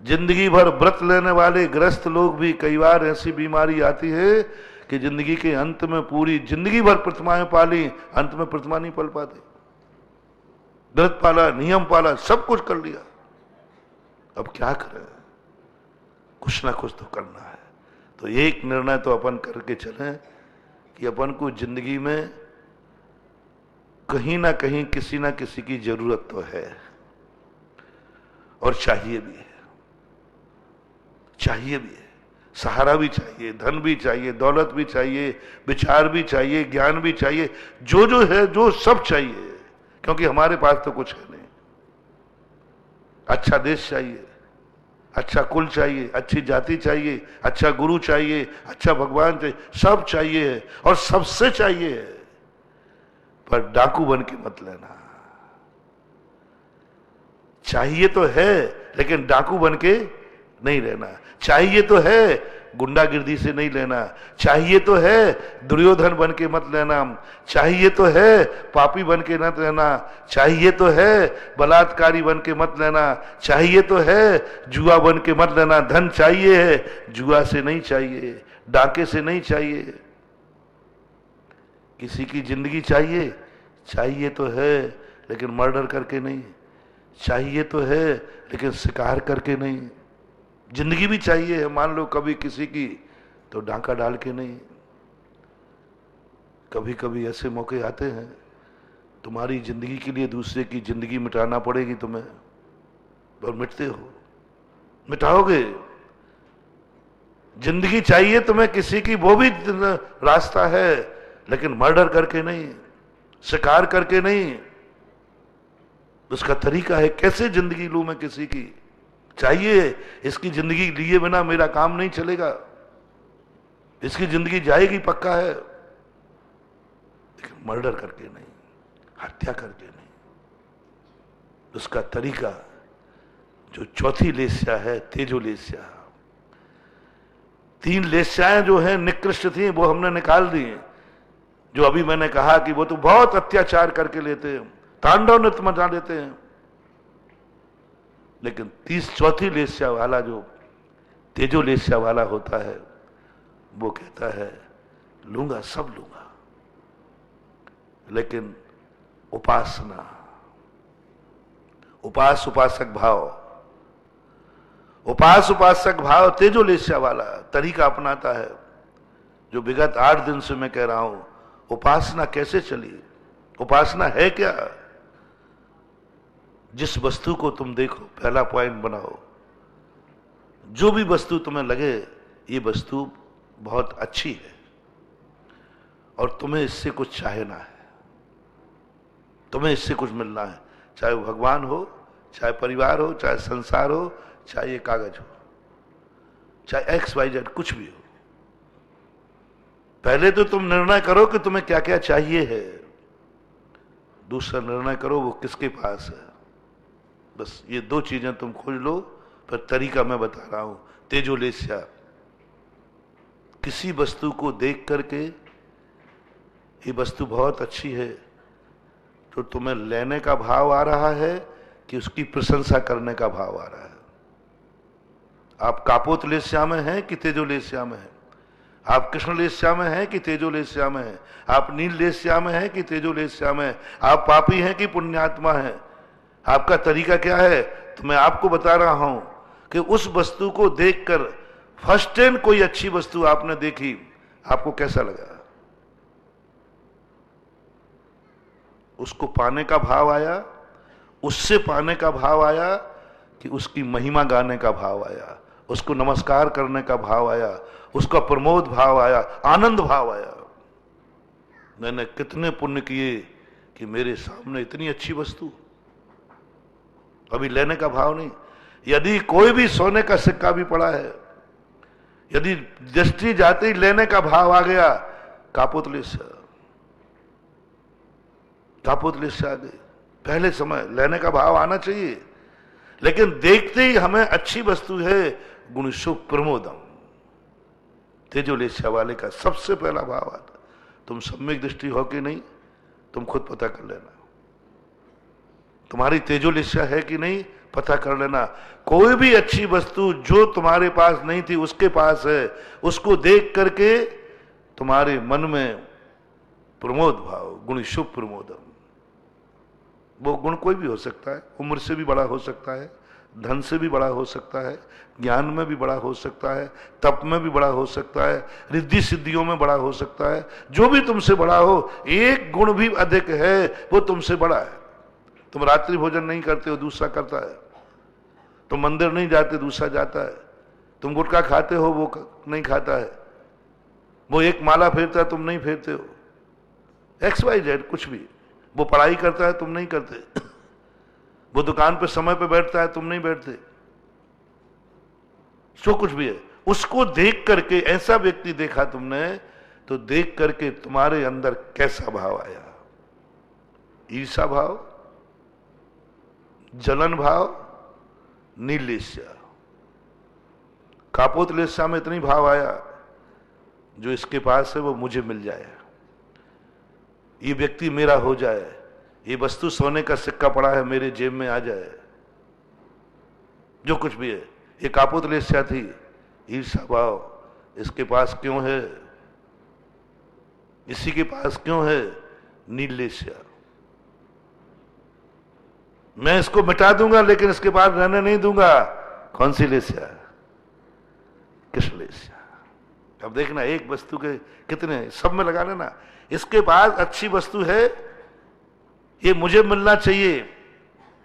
जिंदगी भर व्रत लेने वाले ग्रस्त लोग भी कई बार ऐसी बीमारी आती है कि जिंदगी के अंत में पूरी जिंदगी भर प्रतिमाएं पाली, अंत में प्रतिमा नहीं पल पाते। व्रत पाला, नियम पाला, सब कुछ कर लिया, अब क्या करें, कुछ ना कुछ तो करना है। तो एक निर्णय तो अपन करके चलें कि अपन को जिंदगी में कहीं ना कहीं किसी ना किसी की जरूरत तो है, और चाहिए भी है, चाहिए भी है। सहारा भी चाहिए, धन भी चाहिए, दौलत भी चाहिए, विचार भी चाहिए, ज्ञान भी चाहिए, जो जो है, जो सब चाहिए, क्योंकि हमारे पास तो कुछ है नहीं। अच्छा देश चाहिए, अच्छा कुल चाहिए, अच्छी जाति चाहिए, अच्छा गुरु चाहिए, अच्छा भगवान चाहिए, सब चाहिए है, और सबसे चाहिए है। पर डाकू बन के मत लेना। चाहिए तो है, लेकिन डाकू बन के नहीं रहना। चाहिए तो है, गुंडागिर्दी से नहीं लेना। चाहिए तो है, दुर्योधन बन के मत लेना। चाहिए तो है, पापी बन के मत लेना। चाहिए तो है, बलात्कारी बन के मत लेना। चाहिए तो है, जुआ बन के मत लेना। धन चाहिए है, जुआ से नहीं चाहिए, डाके से नहीं चाहिए। किसी की जिंदगी चाहिए, चाहिए तो है, लेकिन मर्डर करके नहीं। चाहिए तो है, लेकिन शिकार करके नहीं। जिंदगी भी चाहिए है, मान लो कभी किसी की, तो डांका डाल के नहीं। कभी कभी ऐसे मौके आते हैं, तुम्हारी जिंदगी के लिए दूसरे की जिंदगी मिटाना पड़ेगी तुम्हें, और मिटते हो, मिटाओगे। जिंदगी चाहिए तुम्हें किसी की, वो भी रास्ता है, लेकिन मर्डर करके नहीं, शिकार करके नहीं। उसका तरीका है, कैसे जिंदगी लूं मैं किसी की। चाहिए, इसकी जिंदगी लिए बिना मेरा काम नहीं चलेगा, इसकी जिंदगी जाएगी पक्का है, लेकिन मर्डर करके नहीं, हत्या करके नहीं। उसका तरीका जो चौथी लेस्या है, तेजो लेस्या। 3 लेस्याएं जो हैं निकृष्ट थी, वो हमने निकाल दी। जो अभी मैंने कहा कि वो तो बहुत अत्याचार करके लेते हैं, तांडव नृत्य मचा देते हैं, लेकिन 34 लेस्या वाला जो तेजो लेस्या वाला होता है, वो कहता है लूंगा, सब लूंगा, लेकिन उपासना, उपासक भाव, उपासक भाव तेजो लेस्या वाला तरीका अपनाता है। जो विगत 8 दिन से मैं कह रहा हूं, उपासना कैसे चली? उपासना है क्या? जिस वस्तु को तुम देखो, पहला पॉइंट बनाओ, जो भी वस्तु तुम्हें लगे ये वस्तु बहुत अच्छी है और तुम्हें इससे कुछ चाहना है, तुम्हें इससे कुछ मिलना है, चाहे वो भगवान हो, चाहे परिवार हो, चाहे संसार हो, चाहे ये कागज हो, चाहे XYZ कुछ भी हो। पहले तो तुम निर्णय करो कि तुम्हें क्या क्या चाहिए है, दूसरा निर्णय करो वो किसके पास है। बस ये 2 चीजें तुम खोज लो। पर तरीका मैं बता रहा हूं, तेजोलेस्या। किसी वस्तु को देख करके ये वस्तु बहुत अच्छी है तो तुम्हें लेने का भाव आ रहा है कि उसकी प्रशंसा करने का भाव आ रहा है? आप कापोतलेस्या में हैं कि तेजोलेस्या में हैं? आप कृष्णलेस्या में हैं कि तेजोलेस्या में हैं? आप नीललेस्या में हैं कि तेजोलेस्या में? आप पापी हैं कि पुण्यात्मा हैं? आपका तरीका क्या है? तो मैं आपको बता रहा हूं कि उस वस्तु को देखकर फर्स्ट टाइम कोई अच्छी वस्तु आपने देखी, आपको कैसा लगा? उसको पाने का भाव आया, उससे पाने का भाव आया कि उसकी महिमा गाने का भाव आया, उसको नमस्कार करने का भाव आया, उसका प्रमोद भाव आया, आनंद भाव आया। मैंने कितने पुण्य किए कि मेरे सामने इतनी अच्छी वस्तु, अभी लेने का भाव नहीं। यदि कोई भी सोने का सिक्का भी पड़ा है, यदि दृष्टि जाते ही लेने का भाव आ गया, कापोतलेस्या आ गई। पहले समय लेने का भाव आना चाहिए, लेकिन देखते ही हमें अच्छी वस्तु है, गुणशुभ प्रमोदम। तेजोलेस्या वाले का सबसे पहला भाव आता। तुम सम्यक दृष्टि हो कि नहीं, तुम खुद पता कर लेना। तुम्हारी तेजोलेस्या है कि नहीं, पता कर लेना। कोई भी अच्छी वस्तु जो तुम्हारे पास नहीं थी उसके पास है, उसको देख करके तुम्हारे मन में प्रमोद भाव, गुण शुभ प्रमोदम। वो गुण कोई भी हो सकता है, उम्र से भी बड़ा हो सकता है, धन से भी बड़ा हो सकता है, ज्ञान में भी बड़ा हो सकता है, तप में भी बड़ा हो सकता है, रिद्धि सिद्धियों में बड़ा हो सकता है। जो भी तुमसे बड़ा हो, एक गुण भी अधिक है वो तुमसे बड़ा है। तुम रात्रि भोजन नहीं करते हो, दूसरा करता है। तुम मंदिर नहीं जाते, दूसरा जाता है। तुम गुटखा खाते हो, वो नहीं खाता है। वो एक माला फेरता है, तुम नहीं फेरते हो। XYZ कुछ भी। वो पढ़ाई करता है, तुम नहीं करते। वो दुकान पे समय पे बैठता है, तुम नहीं बैठते। जो कुछ भी है, उसको देख करके, ऐसा व्यक्ति देखा तुमने, तो देख करके तुम्हारे अंदर कैसा भाव आया? ईर्षा भाव, जलन भाव, नीलेस्या। कापोतलेस्या में इतनी भाव आया, जो इसके पास है वो मुझे मिल जाए, ये व्यक्ति मेरा हो जाए, ये वस्तु सोने का सिक्का पड़ा है मेरे जेब में आ जाए। जो कुछ भी है, ये कापोतलेस्या थी। ईर्षा भाव, इसके पास क्यों है, इसी के पास क्यों है? नीलेस्या। मैं इसको मिटा दूंगा लेकिन इसके पास रहने नहीं दूंगा। कौन सी लेस्या? कृष्णलेस्या। अब देखना, एक वस्तु के कितने, सब में लगा लेना। इसके पास अच्छी वस्तु है, ये मुझे मिलना चाहिए।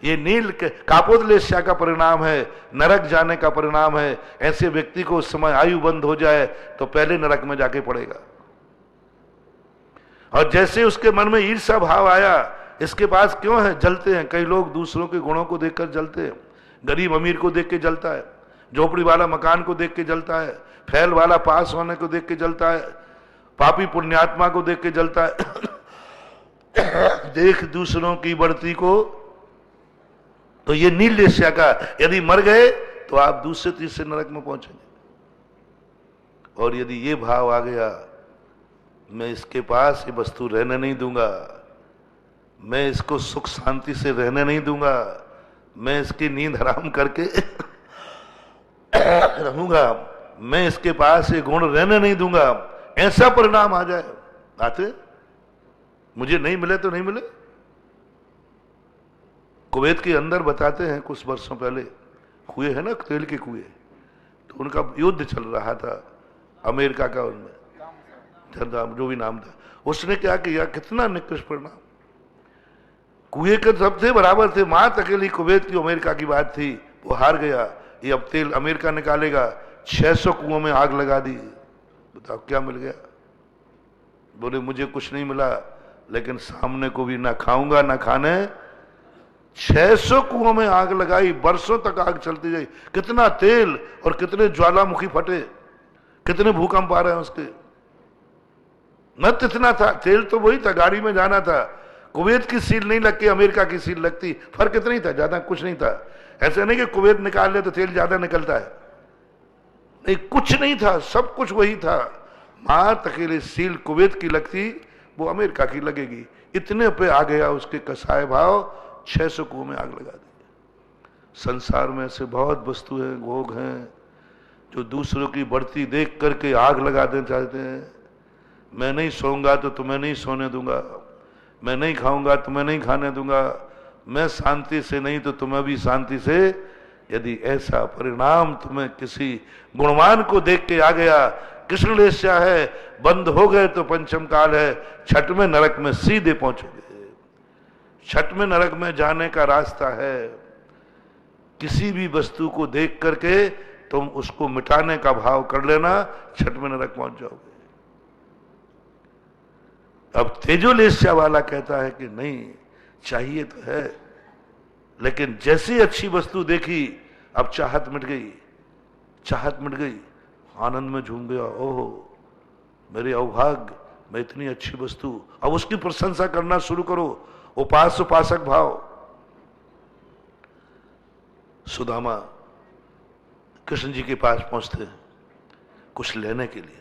ये नील कापोतलेस्या का परिणाम है, नरक जाने का परिणाम है। ऐसे व्यक्ति को उस समय आयु बंद हो जाए तो पहले नरक में जाके पड़ेगा। और जैसे उसके मन में ईर्षा भाव आया, इसके पास क्यों है, जलते हैं। कई लोग दूसरों के गुणों को देखकर जलते हैं। गरीब अमीर को देख के जलता है, झोपड़ी वाला मकान को देख के जलता है, फैल वाला पास होने को देख के जलता है, पापी पुण्यात्मा को देख के जलता है। देख दूसरों की बढ़ती को, तो ये नीलेस्या का, यदि मर गए तो आप दूसरे तीसरे नरक में पहुंचेंगे। और यदि ये भाव आ गया, मैं इसके पास ये वस्तु रहने नहीं दूंगा, मैं इसको सुख शांति से रहने नहीं दूंगा, मैं इसकी नींद हराम करके रहूंगा, मैं इसके पास ये गुण रहने नहीं दूंगा, ऐसा परिणाम आ जाए। आते मुझे नहीं मिले तो नहीं मिले। कुवैत के अंदर बताते हैं, कुछ वर्षों पहले कुएं है ना, तेल के कुएं, तो उनका युद्ध चल रहा था अमेरिका का। उनमें जो भी नाम था, उसने क्या किया, कितना निकृष्ट परिणाम। कुएं के सब थे बराबर थे, मात अकेली कुवैत की अमेरिका की बात थी, वो हार गया। ये अब तेल अमेरिका निकालेगा, 600 कुओं में आग लगा दी। बताओ क्या मिल गया? बोले मुझे कुछ नहीं मिला, लेकिन सामने को भी ना खाऊंगा ना खाने। 600 कुओं में आग लगाई, बरसों तक आग चलती गई। कितना तेल और कितने ज्वालामुखी फटे, कितने भूकंप आ रहे हैं उसके। मत इतना था, तेल तो वही था, गाड़ी में जाना था। कुवैत की सील नहीं लगती, अमेरिका की सील लगती, फर्क इतना ही था, ज्यादा कुछ नहीं था। ऐसे नहीं कि कुवैत निकाल ले तो तेल ज्यादा निकलता है, नहीं, कुछ नहीं था, सब कुछ वही था। मात अकेले सील कुवैत की लगती, वो अमेरिका की लगेगी। इतने पे आ गया उसके कसाय भाव, 600 कुओं में आग लगा दी। संसार में ऐसे बहुत वस्तु हैं, भोग हैं, जो दूसरों की बढ़ती देख करके आग लगा देना चाहते हैं। मैं नहीं सोऊंगा तो तुम्हें नहीं सोने दूंगा, मैं नहीं खाऊंगा तुम्हें नहीं खाने दूंगा, मैं शांति से नहीं तो तुम्हें भी शांति से। यदि ऐसा परिणाम तुम्हें किसी गुणवान को देख के आ गया, कृष्ण लेस्या है, बंद हो गए तो पंचम काल है, छठ में नरक में सीधे पहुंचोगे। छठ में नरक में जाने का रास्ता है। किसी भी वस्तु को देख करके तुम उसको मिटाने का भाव कर लेना, छठ में नरक पहुंच जाओगे। अब तेजोलेस्या वाला कहता है कि नहीं, चाहिए तो है, लेकिन जैसी अच्छी वस्तु देखी, अब चाहत मिट गई, चाहत मिट गई, आनंद में झूम गया। ओहो मेरे अवभाग्य, मैं इतनी अच्छी वस्तु। अब उसकी प्रशंसा करना शुरू करो, उपास उपासक भाव। सुदामा कृष्ण जी के पास पहुंचते हैं कुछ लेने के लिए।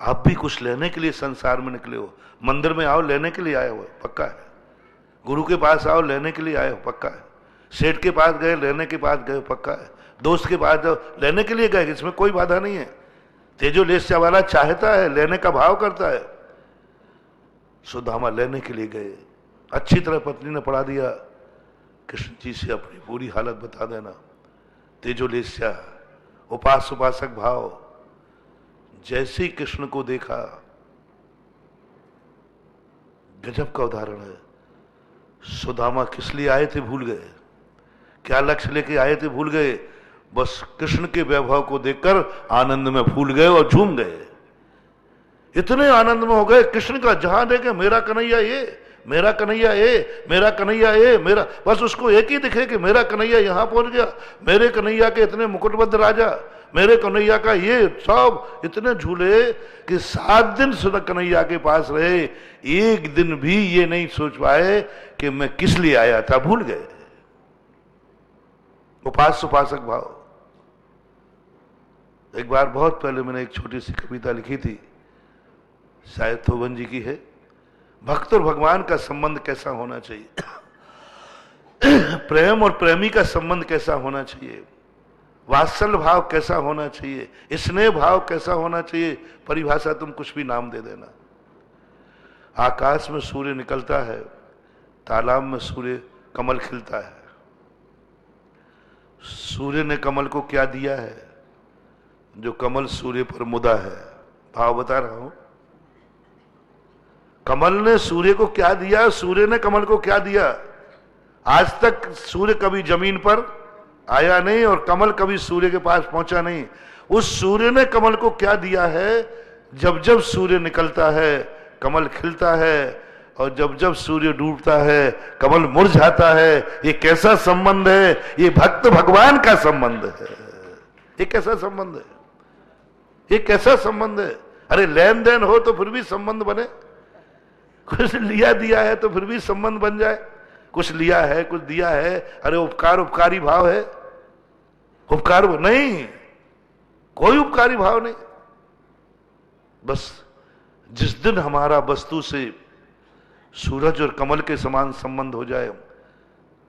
आप भी कुछ लेने के लिए संसार में निकले हो। मंदिर में आओ लेने के लिए आए हो, पक्का है। गुरु के पास आओ लेने के लिए आए हो, पक्का है। सेठ के पास गए लेने के पास गए, पक्का है। दोस्त के पास जाओ लेने के लिए गए, इसमें कोई बाधा नहीं है। तेजोलेस्या वाला चाहता है, लेने का भाव करता है। सुदामा लेने के लिए गए, अच्छी तरह पत्नी ने पढ़ा दिया, कृष्ण जी से अपनी पूरी हालत बता देना। तेजोलेस्या, उपास उपासक भाव। जैसे ही कृष्ण को देखा, गजब का उदाहरण है। सुदामा किस लिए आए थे भूल गए, क्या लक्ष्य लेके आए थे भूल गए, बस कृष्ण के वैभव को देखकर आनंद में फूल गए और झूम गए। इतने आनंद में हो गए, कृष्ण का जहां देखे मेरा कन्हैया ये, मेरा कन्हैया ये, मेरा कन्हैया ये, मेरा, बस उसको एक ही दिखे कि मेरा कन्हैया यहां पहुंच गया, मेरे कन्हैया के इतने मुकुटबद्ध राजा, मेरे कन्हैया का ये सब। इतने झूले कि 7 दिन सुधा कन्हैया के पास रहे, एक दिन भी ये नहीं सोच पाए कि मैं किस लिए आया था, भूल गए। उपास उपासक भाव। एक बार बहुत पहले मैंने एक छोटी सी कविता लिखी थी, शायद थोबन जी की है। भक्त और भगवान का संबंध कैसा होना चाहिए, प्रेम और प्रेमी का संबंध कैसा होना चाहिए, वात्सल्य भाव कैसा होना चाहिए, स्नेह भाव कैसा होना चाहिए, परिभाषा तुम कुछ भी नाम दे देना। आकाश में सूर्य निकलता है, तालाब में सूर्य कमल खिलता है। सूर्य ने कमल को क्या दिया है, जो कमल सूर्य पर मुदा है। भाव बता रहा हूं, कमल ने सूर्य को क्या दिया, सूर्य ने कमल को क्या दिया। आज तक सूर्य कभी जमीन पर आया नहीं और कमल कभी सूर्य के पास पहुंचा नहीं। उस सूर्य ने कमल को क्या दिया है, जब जब सूर्य निकलता है कमल खिलता है, और जब जब सूर्य डूबता है कमल मुरझाता है। ये कैसा संबंध है, ये भक्त भगवान का संबंध है। ये कैसा संबंध है, ये कैसा संबंध है। अरे लेन देन हो तो फिर भी संबंध बने, कुछ लिया दिया है तो फिर भी संबंध बन जाए। कुछ लिया है कुछ दिया है, अरे उपकार उपकारी भाव है, उपकार नहीं, कोई उपकारी भाव नहीं। बस जिस दिन हमारा वस्तु से सूरज और कमल के समान संबंध हो जाए,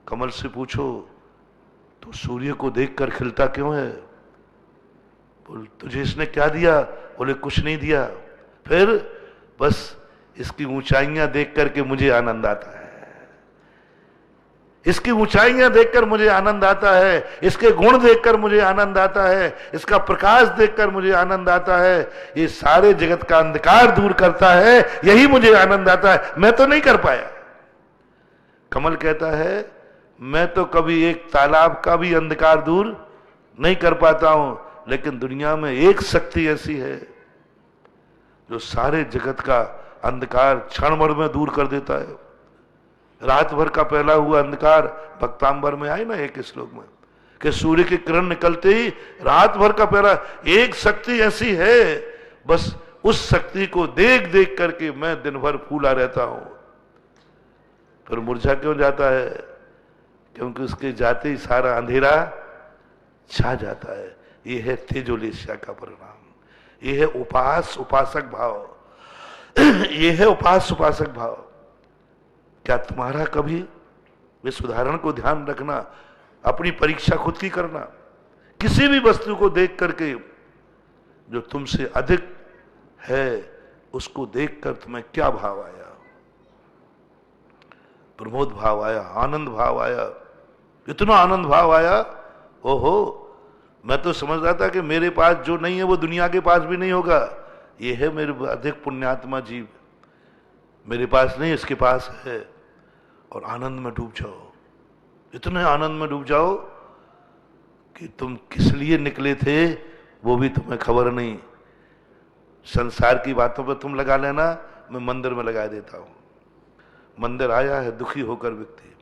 कमल से पूछो तो सूर्य को देखकर खिलता क्यों है, बोल तुझे इसने क्या दिया, बोले कुछ नहीं दिया, फिर बस इसकी ऊंचाइयां देख करके मुझे आनंद आता है, इसकी ऊंचाइयां देखकर मुझे आनंद आता है, इसके गुण देखकर मुझे आनंद आता है, इसका प्रकाश देखकर मुझे आनंद आता है। ये सारे जगत का अंधकार दूर करता है, यही मुझे आनंद आता है। मैं तो नहीं कर पाया। कमल कहता है मैं तो कभी एक तालाब का भी अंधकार दूर नहीं कर पाता हूं, लेकिन दुनिया में एक शक्ति ऐसी है जो सारे जगत का अंधकार क्षण भर में दूर कर देता है। रात भर का पहला हुआ अंधकार भक्तांबर में आए ना एक श्लोक में कि सूर्य की किरण निकलते ही रात भर का पहला, एक शक्ति ऐसी है, बस उस शक्ति को देख देख करके मैं दिन भर फूला रहता हूं। पर मुरझा क्यों जाता है? क्योंकि उसके जाते ही सारा अंधेरा छा जाता है। यह है तेजोलेस्या का परिणाम। यह है उपासक भाव। यह है उपासक भाव। क्या तुम्हारा कभी इस उदाहरण को ध्यान रखना, अपनी परीक्षा खुद की करना, किसी भी वस्तु को देख करके जो तुमसे अधिक है उसको देखकर तुम्हें क्या भाव आया? प्रमोद भाव आया, आनंद भाव आया, इतना आनंद भाव आया, ओहो मैं तो समझ रहा था कि मेरे पास जो नहीं है वो दुनिया के पास भी नहीं होगा। ये है मेरे अधिक पुण्यात्मा जीव, मेरे पास नहीं इसके पास है। और आनंद में डूब जाओ, इतने आनंद में डूब जाओ कि तुम किस लिए निकले थे वो भी तुम्हें खबर नहीं। संसार की बातों पर तुम लगा लेना, मैं मंदिर में लगा देता हूं। मंदिर आया है दुखी होकर व्यक्ति,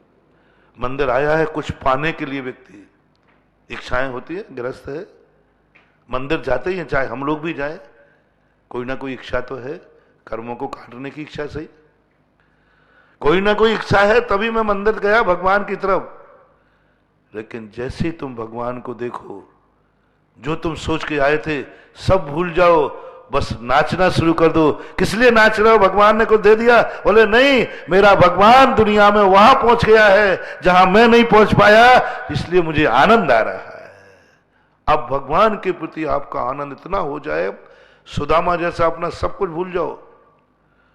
मंदिर आया है कुछ पाने के लिए व्यक्ति, इच्छाएं होती है, ग्रस्त है, मंदिर जाते ही हैं, चाहे हम लोग भी जाएं, कोई ना कोई इच्छा तो है, कर्मों को काटने की इच्छा सही, कोई ना कोई इच्छा है, तभी मैं मंदिर गया भगवान की तरफ। लेकिन जैसे तुम भगवान को देखो, जो तुम सोच के आए थे सब भूल जाओ, बस नाचना शुरू कर दो। किस लिए नाच रहे हो? भगवान ने कुछ दे दिया? बोले नहीं, मेरा भगवान दुनिया में वहां पहुंच गया है जहां मैं नहीं पहुंच पाया, इसलिए मुझे आनंद आ रहा है। अब भगवान के प्रति आपका आनंद इतना हो जाए, सुदामा जैसा अपना सब कुछ भूल जाओ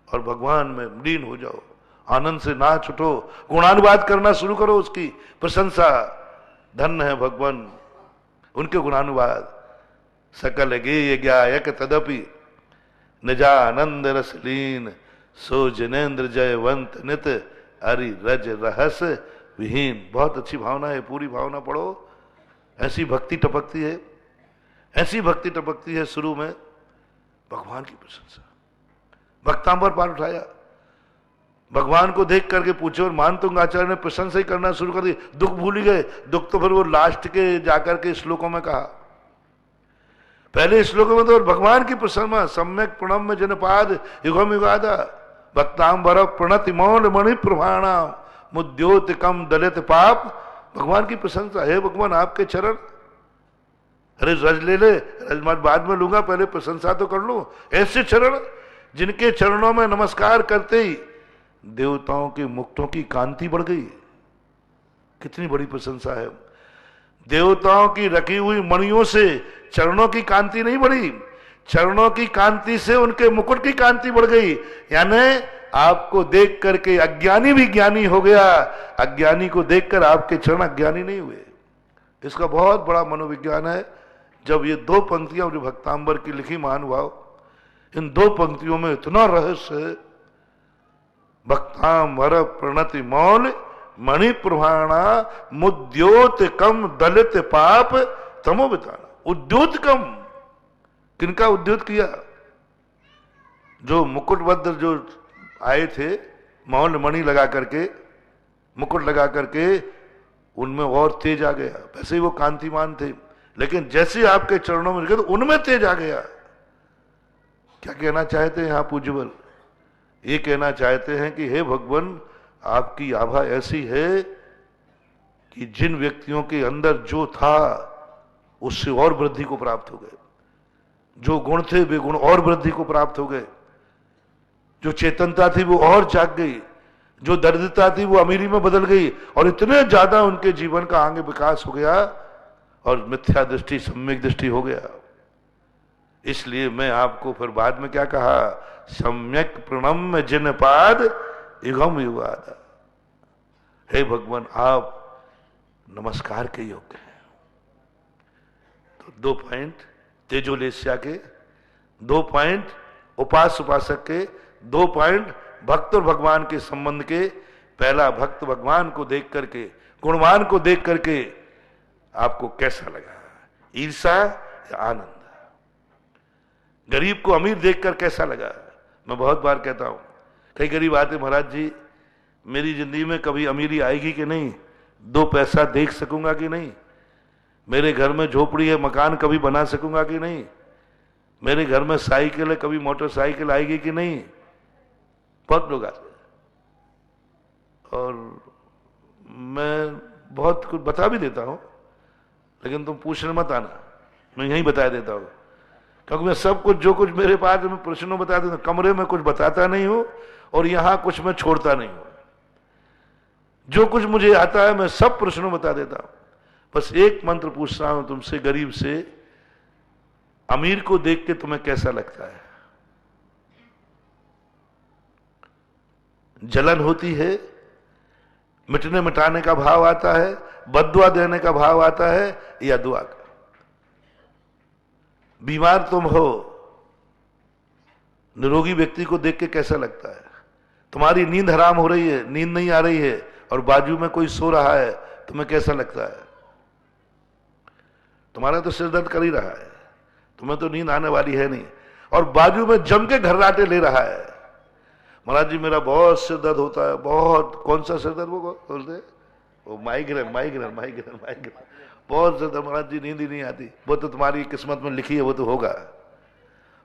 और भगवान में लीन हो जाओ, आनंद से नाच उठो, गुणानुवाद करना शुरू करो, उसकी प्रशंसा। धन्य है भगवान, उनके गुणानुवाद। सकल गेय गायक तदपि निजानंद रसलीन, सो जनेन्द्र जयवंत नित हरि रज रहस विहीन। बहुत अच्छी भावना है, पूरी भावना पढ़ो। ऐसी भक्ति टपकती है, ऐसी भक्ति टपकती है शुरू में भगवान की प्रशंसा। भक्तांबर पार उठाया, भगवान को देख करके पूछो, और मान तुंग आचार्य ने प्रशंसा ही करना शुरू कर दी। दुख भूल ही गए, दुख तो फिर वो लास्ट के जाकर के श्लोकों में कहा। पहले श्लोकों में तो भगवान की प्रसन्नता, सम्यक प्रणम्य जनपाद युगम युगादा भक्तांबर प्रणति मौन मणि प्रभाणा मुद्योत कम दलित पाप। भगवान की प्रशंसा है, भगवान आपके चरण, अरे रज ले ले, रज मत बाद में लूंगा, पहले प्रशंसा तो कर लूं। ऐसे चरण जिनके चरणों में नमस्कार करते ही देवताओं के मुक्तों की कांति बढ़ गई। कितनी बड़ी प्रशंसा है। देवताओं की रखी हुई मणियों से चरणों की कांति नहीं बढ़ी, चरणों की कांति से उनके मुकुट की कांति बढ़ गई। यानी आपको देख करके अज्ञानी भी ज्ञानी हो गया, अज्ञानी को देखकर आपके चरण अज्ञानी नहीं हुए। इसका बहुत बड़ा मनोविज्ञान है। जब ये दो पंक्तियां जो भक्तांबर की लिखी महानुभाव, इन दो पंक्तियों में इतना रहस्य है। भक्तांबर प्रणति मौल मणि प्रभाणा मुद्योत कम दलित पाप तमो बिताना। उद्योत कम, किनका उद्योत किया? जो मुकुटबद्ध जो आए थे, मौल मणि लगा करके, मुकुट लगा करके, उनमें और तेज आ गया। वैसे ही वो कांतिमान थे, लेकिन जैसे आपके चरणों में गए तो उनमें तेज आ गया। क्या कहना चाहते हैं यहाँ पूज्यबल? ये कहना चाहते हैं कि हे भगवान, आपकी आभा ऐसी है कि जिन व्यक्तियों के अंदर जो था उससे और वृद्धि को प्राप्त हो गए, जो गुण थे वे गुण और वृद्धि को प्राप्त हो गए, जो चेतनता थी वो और जाग गई, जो दरिद्रता थी वो अमीरी में बदल गई, और इतने ज्यादा उनके जीवन का आगे विकास हो गया और मिथ्या दृष्टि सम्यक दृष्टि हो गया। इसलिए मैं आपको फिर बाद में क्या कहा, सम्यक प्रणम्य जिन पाद युगम युगाद। हे भगवान आप नमस्कार के योग्य हैं। तो 2 पॉइंट तेजोलेस्या के, 2 पॉइंट उपास उपासक के, 2 पॉइंट भक्त और भगवान के संबंध के। पहला, भक्त भगवान को देख करके, गुणवान को देख करके आपको कैसा लगा, ईर्षा या आनंद? गरीब को अमीर देखकर कैसा लगा? मैं बहुत बार कहता हूं, कई गरीब आते, महाराज जी मेरी जिंदगी में कभी अमीरी आएगी कि नहीं, 2 पैसा देख सकूंगा कि नहीं, मेरे घर में झोपड़ी है मकान कभी बना सकूंगा कि नहीं, मेरे घर में साइकिल है कभी मोटरसाइकिल आएगी कि नहीं। बहुत लोग आते और मैं बहुत कुछ बता भी देता हूं, लेकिन तुम पूछने मत आना, मैं यहीं बता देता हूं, क्योंकि मैं सब कुछ जो कुछ मेरे पास मैं प्रश्नों बता देता हूं। कमरे में कुछ बताता नहीं हूं और यहां कुछ मैं छोड़ता नहीं हूं। जो कुछ मुझे आता है मैं सब प्रश्नों बता देता हूं। बस एक मंत्र पूछ रहा हूं तुमसे, गरीब से, अमीर को देख के तुम्हें कैसा लगता है? जलन होती है, मिटने मिटाने का भाव आता है, बद्दुआ देने का भाव आता है, या दुआ का? बीमार तुम हो, निरोगी व्यक्ति को देख के कैसा लगता है? तुम्हारी नींद हराम हो रही है, नींद नहीं आ रही है और बाजू में कोई सो रहा है, तुम्हें कैसा लगता है? तुम्हारा तो सिर दर्द कर ही रहा है, तुम्हें तो नींद आने वाली है नहीं, और बाजू में जम के घर्राटे ले रहा है, महाराज जी मेरा बहुत सिर दर्द होता है, बहुत। कौन सा सिर दर्द वो बोलते? वो माइग्रेन, माइग्रेन, माइग्रेन, माइग्रेन, बहुत सिर दर्द। महाराज जी नींद ही नहीं आती। वो तो तुम्हारी किस्मत में लिखी है, वो तो होगा।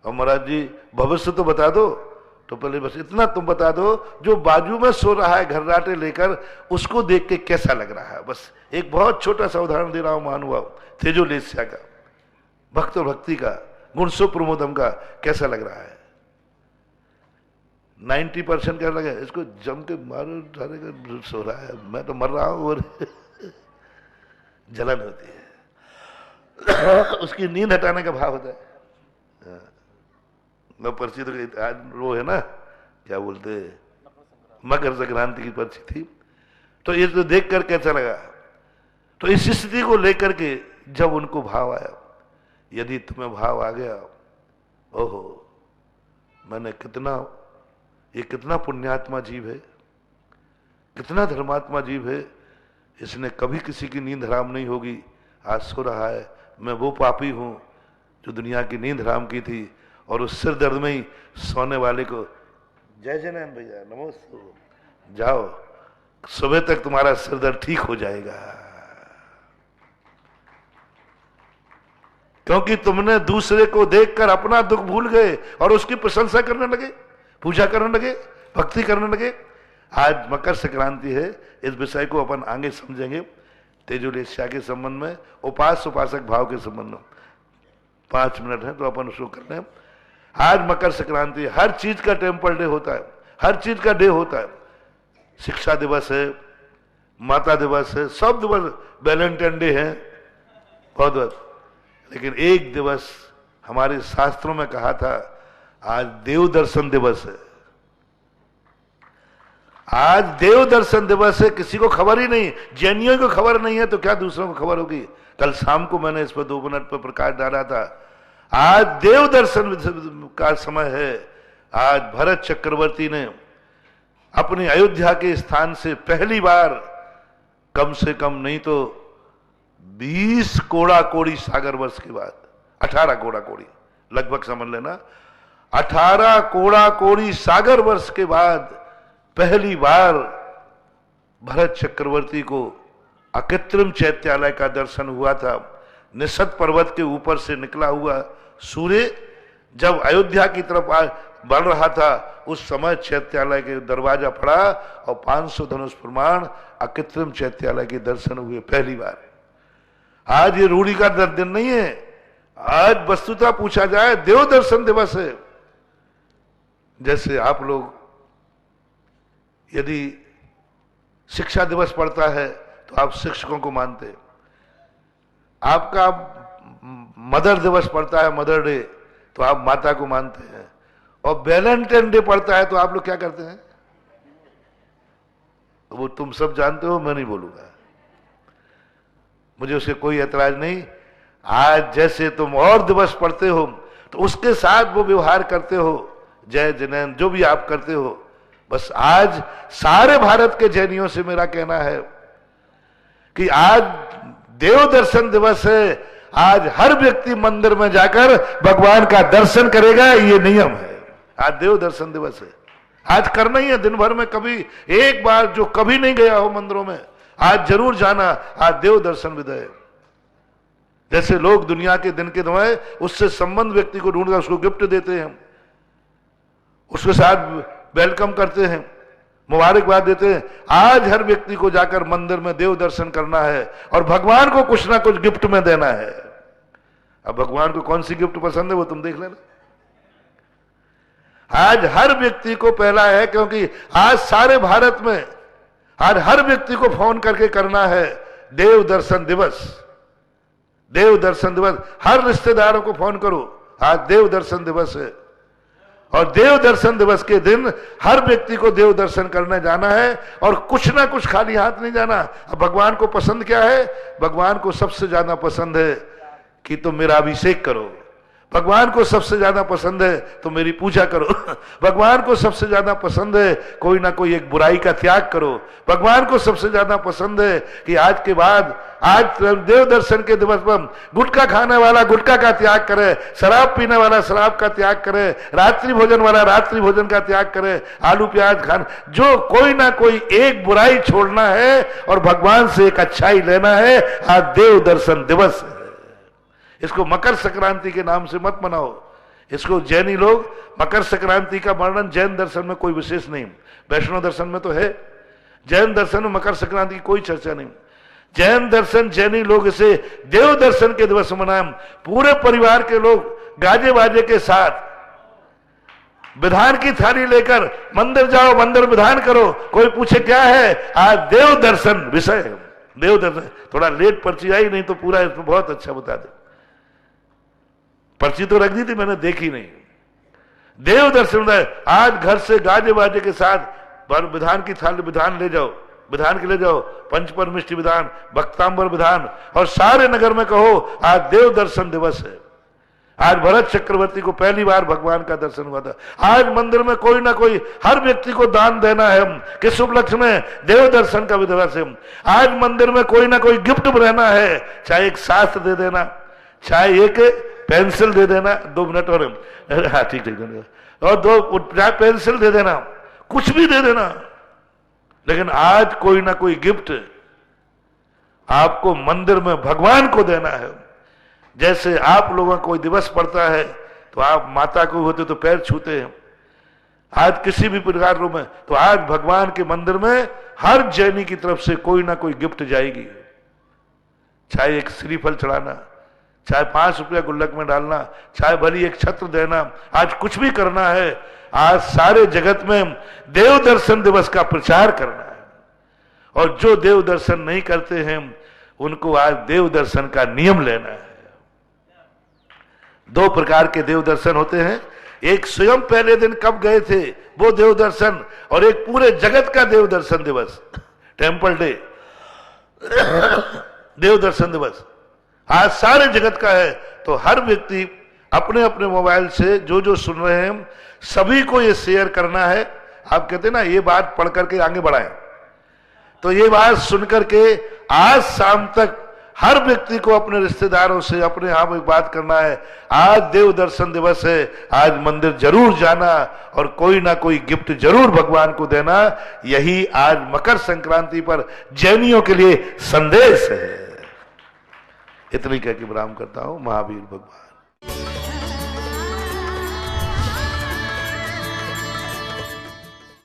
और महाराज जी भविष्य तो बता दो। तो पहले बस इतना तुम बता दो, जो बाजू में सो रहा है घर्राटे लेकर, उसको देख के कैसा लग रहा है? बस एक बहुत छोटा सा उदाहरण दे रहा हूं महानुभाव, तेजोलेस्या का, भक्त और भक्ति का, गुणसो प्रमोदम का कैसा लग रहा है? 90% क्या लगा, इसको जम के मारो सारे का सो रहा है, मैं तो मर रहा हूं और जलन होती है। उसकी नींद हटाने का भाव होता है। मैं पर्ची तो आज वो है ना, क्या बोलते, मकर संक्रांति की पर्ची थी, तो ये तो देख कर कैसा लगा? तो इस स्थिति को लेकर के जब उनको भाव आया, यदि तुम्हें भाव आ गया, ओहो मैंने ये कितना पुण्यात्मा जीव है, कितना धर्मात्मा जीव है, इसने कभी किसी की नींद हराम नहीं होगी, आज सो रहा है। मैं वो पापी हूं जो दुनिया की नींद हराम की थी, और उस सिर दर्द में ही सोने वाले को, जय जैनैन भैया नमस्ते, जाओ सुबह तक तुम्हारा सिर दर्द ठीक हो जाएगा, क्योंकि तुमने दूसरे को देखकर अपना दुख भूल गए और उसकी प्रशंसा करने लगे, पूजा करने लगे, भक्ति करने लगे। आज मकर संक्रांति है, इस विषय को अपन आगे समझेंगे तेजोलेस्या के संबंध में, उपास उपासक भाव के संबंध में। 5 मिनट है तो अपन उसको कर लें। आज मकर संक्रांति, हर चीज का टेम्पल डे होता है, हर चीज का डे होता है। शिक्षा दिवस है, माता दिवस है, सब दिवस, वैलेंटाइन डे है, बहुत बहुत। लेकिन एक दिवस हमारे शास्त्रों में कहा था, आज देव दर्शन दिवस है। आज देव दर्शन दिवस है, किसी को खबर ही नहीं, जैनियों को खबर नहीं है तो क्या दूसरों को खबर होगी? कल शाम को मैंने इस पर 2 मिनट पर प्रकाश डाला था। आज देव दर्शन का समय है। आज भरत चक्रवर्ती ने अपनी अयोध्या के स्थान से पहली बार कम से कम नहीं तो 20 कोड़ा कोड़ी सागर वर्ष के बाद, 18 कोड़ा कोड़ी लगभग समझ लेना, 18 कोड़ा कोड़ी सागर वर्ष के बाद पहली बार भरत चक्रवर्ती को अकृत्रिम चैत्यालय का दर्शन हुआ था। निषद पर्वत के ऊपर से निकला हुआ सूर्य जब अयोध्या की तरफ बढ़ रहा था, उस समय चैत्यालय के दरवाजा पड़ा और 500 धनुष प्रमाण अकृत्रिम चैत्यालय के दर्शन हुए पहली बार। आज ये रूढ़ी का दिन नहीं है, आज वस्तुतः पूछा जाए देव दर्शन दिवस है। जैसे आप लोग यदि शिक्षा दिवस पड़ता है तो आप शिक्षकों को मानते हैं, आपका मदर दिवस पड़ता है, मदर डे, तो आप माता को मानते हैं, और वैलेंटाइन डे पड़ता है तो आप लोग क्या करते हैं? वो तुम सब जानते हो, मैं नहीं बोलूंगा, मुझे उससे कोई ऐतराज नहीं। आज जैसे तुम और दिवस पढ़ते हो तो उसके साथ वो व्यवहार करते हो, जय जैन जो भी आप करते हो। बस आज सारे भारत के जैनियों से मेरा कहना है कि आज देव दर्शन दिवस है, आज हर व्यक्ति मंदिर में जाकर भगवान का दर्शन करेगा, ये नियम है। आज देव दर्शन दिवस है, आज करना ही है दिन भर में। कभी एक बार जो कभी नहीं गया हो मंदिरों में, आज जरूर जाना। आज देव दर्शन विदय, जैसे लोग दुनिया के दिन के समय उससे संबंध व्यक्ति को ढूंढकर उसको गिफ्ट देते हैं, उसके साथ वेलकम करते हैं, मुबारकबाद देते हैं। आज हर व्यक्ति को जाकर मंदिर में देव दर्शन करना है और भगवान को कुछ ना कुछ गिफ्ट में देना है। अब भगवान को कौन सी गिफ्ट पसंद है वो तुम देख लेना। आज हर व्यक्ति को पहला है, क्योंकि आज सारे भारत में आज हर व्यक्ति को फोन करके करना है देव दर्शन दिवस। देव दर्शन दिवस, हर रिश्तेदारों को फोन करो, आज देव दर्शन दिवस है। और देव दर्शन दिवस के दिन हर व्यक्ति को देव दर्शन करने जाना है और कुछ ना कुछ खाली हाथ नहीं जाना। अब भगवान को पसंद क्या है? भगवान को सबसे ज्यादा पसंद है कि तुम मेरा अभिषेक करो। भगवान को सबसे ज्यादा पसंद है तो मेरी पूजा करो। भगवान को सबसे ज्यादा पसंद है कोई ना कोई एक बुराई का त्याग करो। भगवान को सबसे ज्यादा पसंद है कि आज के बाद, आज देव दर्शन के दिवस पर गुटखा खाने वाला गुटखा का त्याग करे, शराब पीने वाला शराब का त्याग करे, रात्रि भोजन वाला रात्रि भोजन का त्याग करे, आलू प्याज खाना, जो कोई ना कोई एक बुराई छोड़ना है और भगवान से एक अच्छाई लेना है। आज देव दर्शन दिवस है। इसको मकर संक्रांति के नाम से मत मनाओ। इसको जैनी लोग मकर संक्रांति का वर्णन जैन दर्शन में कोई विशेष नहीं, वैष्णव दर्शन में तो है, जैन दर्शन में मकर संक्रांति की कोई चर्चा नहीं। जैन दर्शन जैनी लोग इसे देव दर्शन के दिवस मनाएं। पूरे परिवार के लोग गाजे बाजे के साथ विधान की थाली लेकर मंदिर जाओ, मंदिर विधान करो। कोई पूछे क्या है? आज देव दर्शन विषय है। देव दर्शन, थोड़ा लेट पर्ची आई, नहीं तो पूरा इसमें बहुत अच्छा बता दे। पर्ची तो रख दी थी मैंने, देखी नहीं। देव दर्शन आज घर से गाजे बाजे के साथ विधान की थाली विधान ले जाओ, विधान के ले जाओ, पंचपरमिष्टि विधान, भक्तांबर विधान, और सारे नगर में कहो आज देव दर्शन दिवस है। आज भरत चक्रवर्ती को पहली बार भगवान का दर्शन हुआ था। आज मंदिर में कोई ना कोई हर व्यक्ति को दान देना है किस उपलक्ष्य में? देव दर्शन का दिवस है। आज मंदिर में कोई ना कोई गिफ्ट रहना है, चाहे एक शास्त्र दे देना, चाहे एक पेंसिल दे देना, 2 मिनट और, हाँ ठीक, और 2 पेंसिल दे देना, कुछ भी दे देना, लेकिन आज कोई ना कोई गिफ्ट आपको मंदिर में भगवान को देना है। जैसे आप लोगों को कोई दिवस पड़ता है तो आप माता को होते तो पैर छूते हैं, आज किसी भी प्रकार में, तो आज भगवान के मंदिर में हर जैनी की तरफ से कोई ना कोई गिफ्ट जाएगी। चाहे एक श्रीफल चढ़ाना, चाहे 5 रुपया गुल्लक में डालना, चाहे भली एक छत्र देना, आज कुछ भी करना है। आज सारे जगत में देव दर्शन दिवस का प्रचार करना है, और जो देव दर्शन नहीं करते हैं उनको आज देव दर्शन का नियम लेना है। 2 प्रकार के देव दर्शन होते हैं, एक स्वयं पहले दिन कब गए थे वो देव दर्शन, और एक पूरे जगत का देव दर्शन दिवस, टेम्पल डे देव दर्शन दिवस आज सारे जगत का है। तो हर व्यक्ति अपने अपने मोबाइल से जो जो सुन रहे हैं सभी को ये शेयर करना है। आप कहते हैं ना ये बात पढ़ करके आगे बढ़ाएं, तो ये बात सुनकर के आज शाम तक हर व्यक्ति को अपने रिश्तेदारों से अपने आप एक बात करना है, आज देव दर्शन दिवस है, आज मंदिर जरूर जाना और कोई ना कोई गिफ्ट जरूर भगवान को देना। यही आज मकर संक्रांति पर जैनियों के लिए संदेश है। इतनी कह के विराम करता हूं। महावीर भगवान।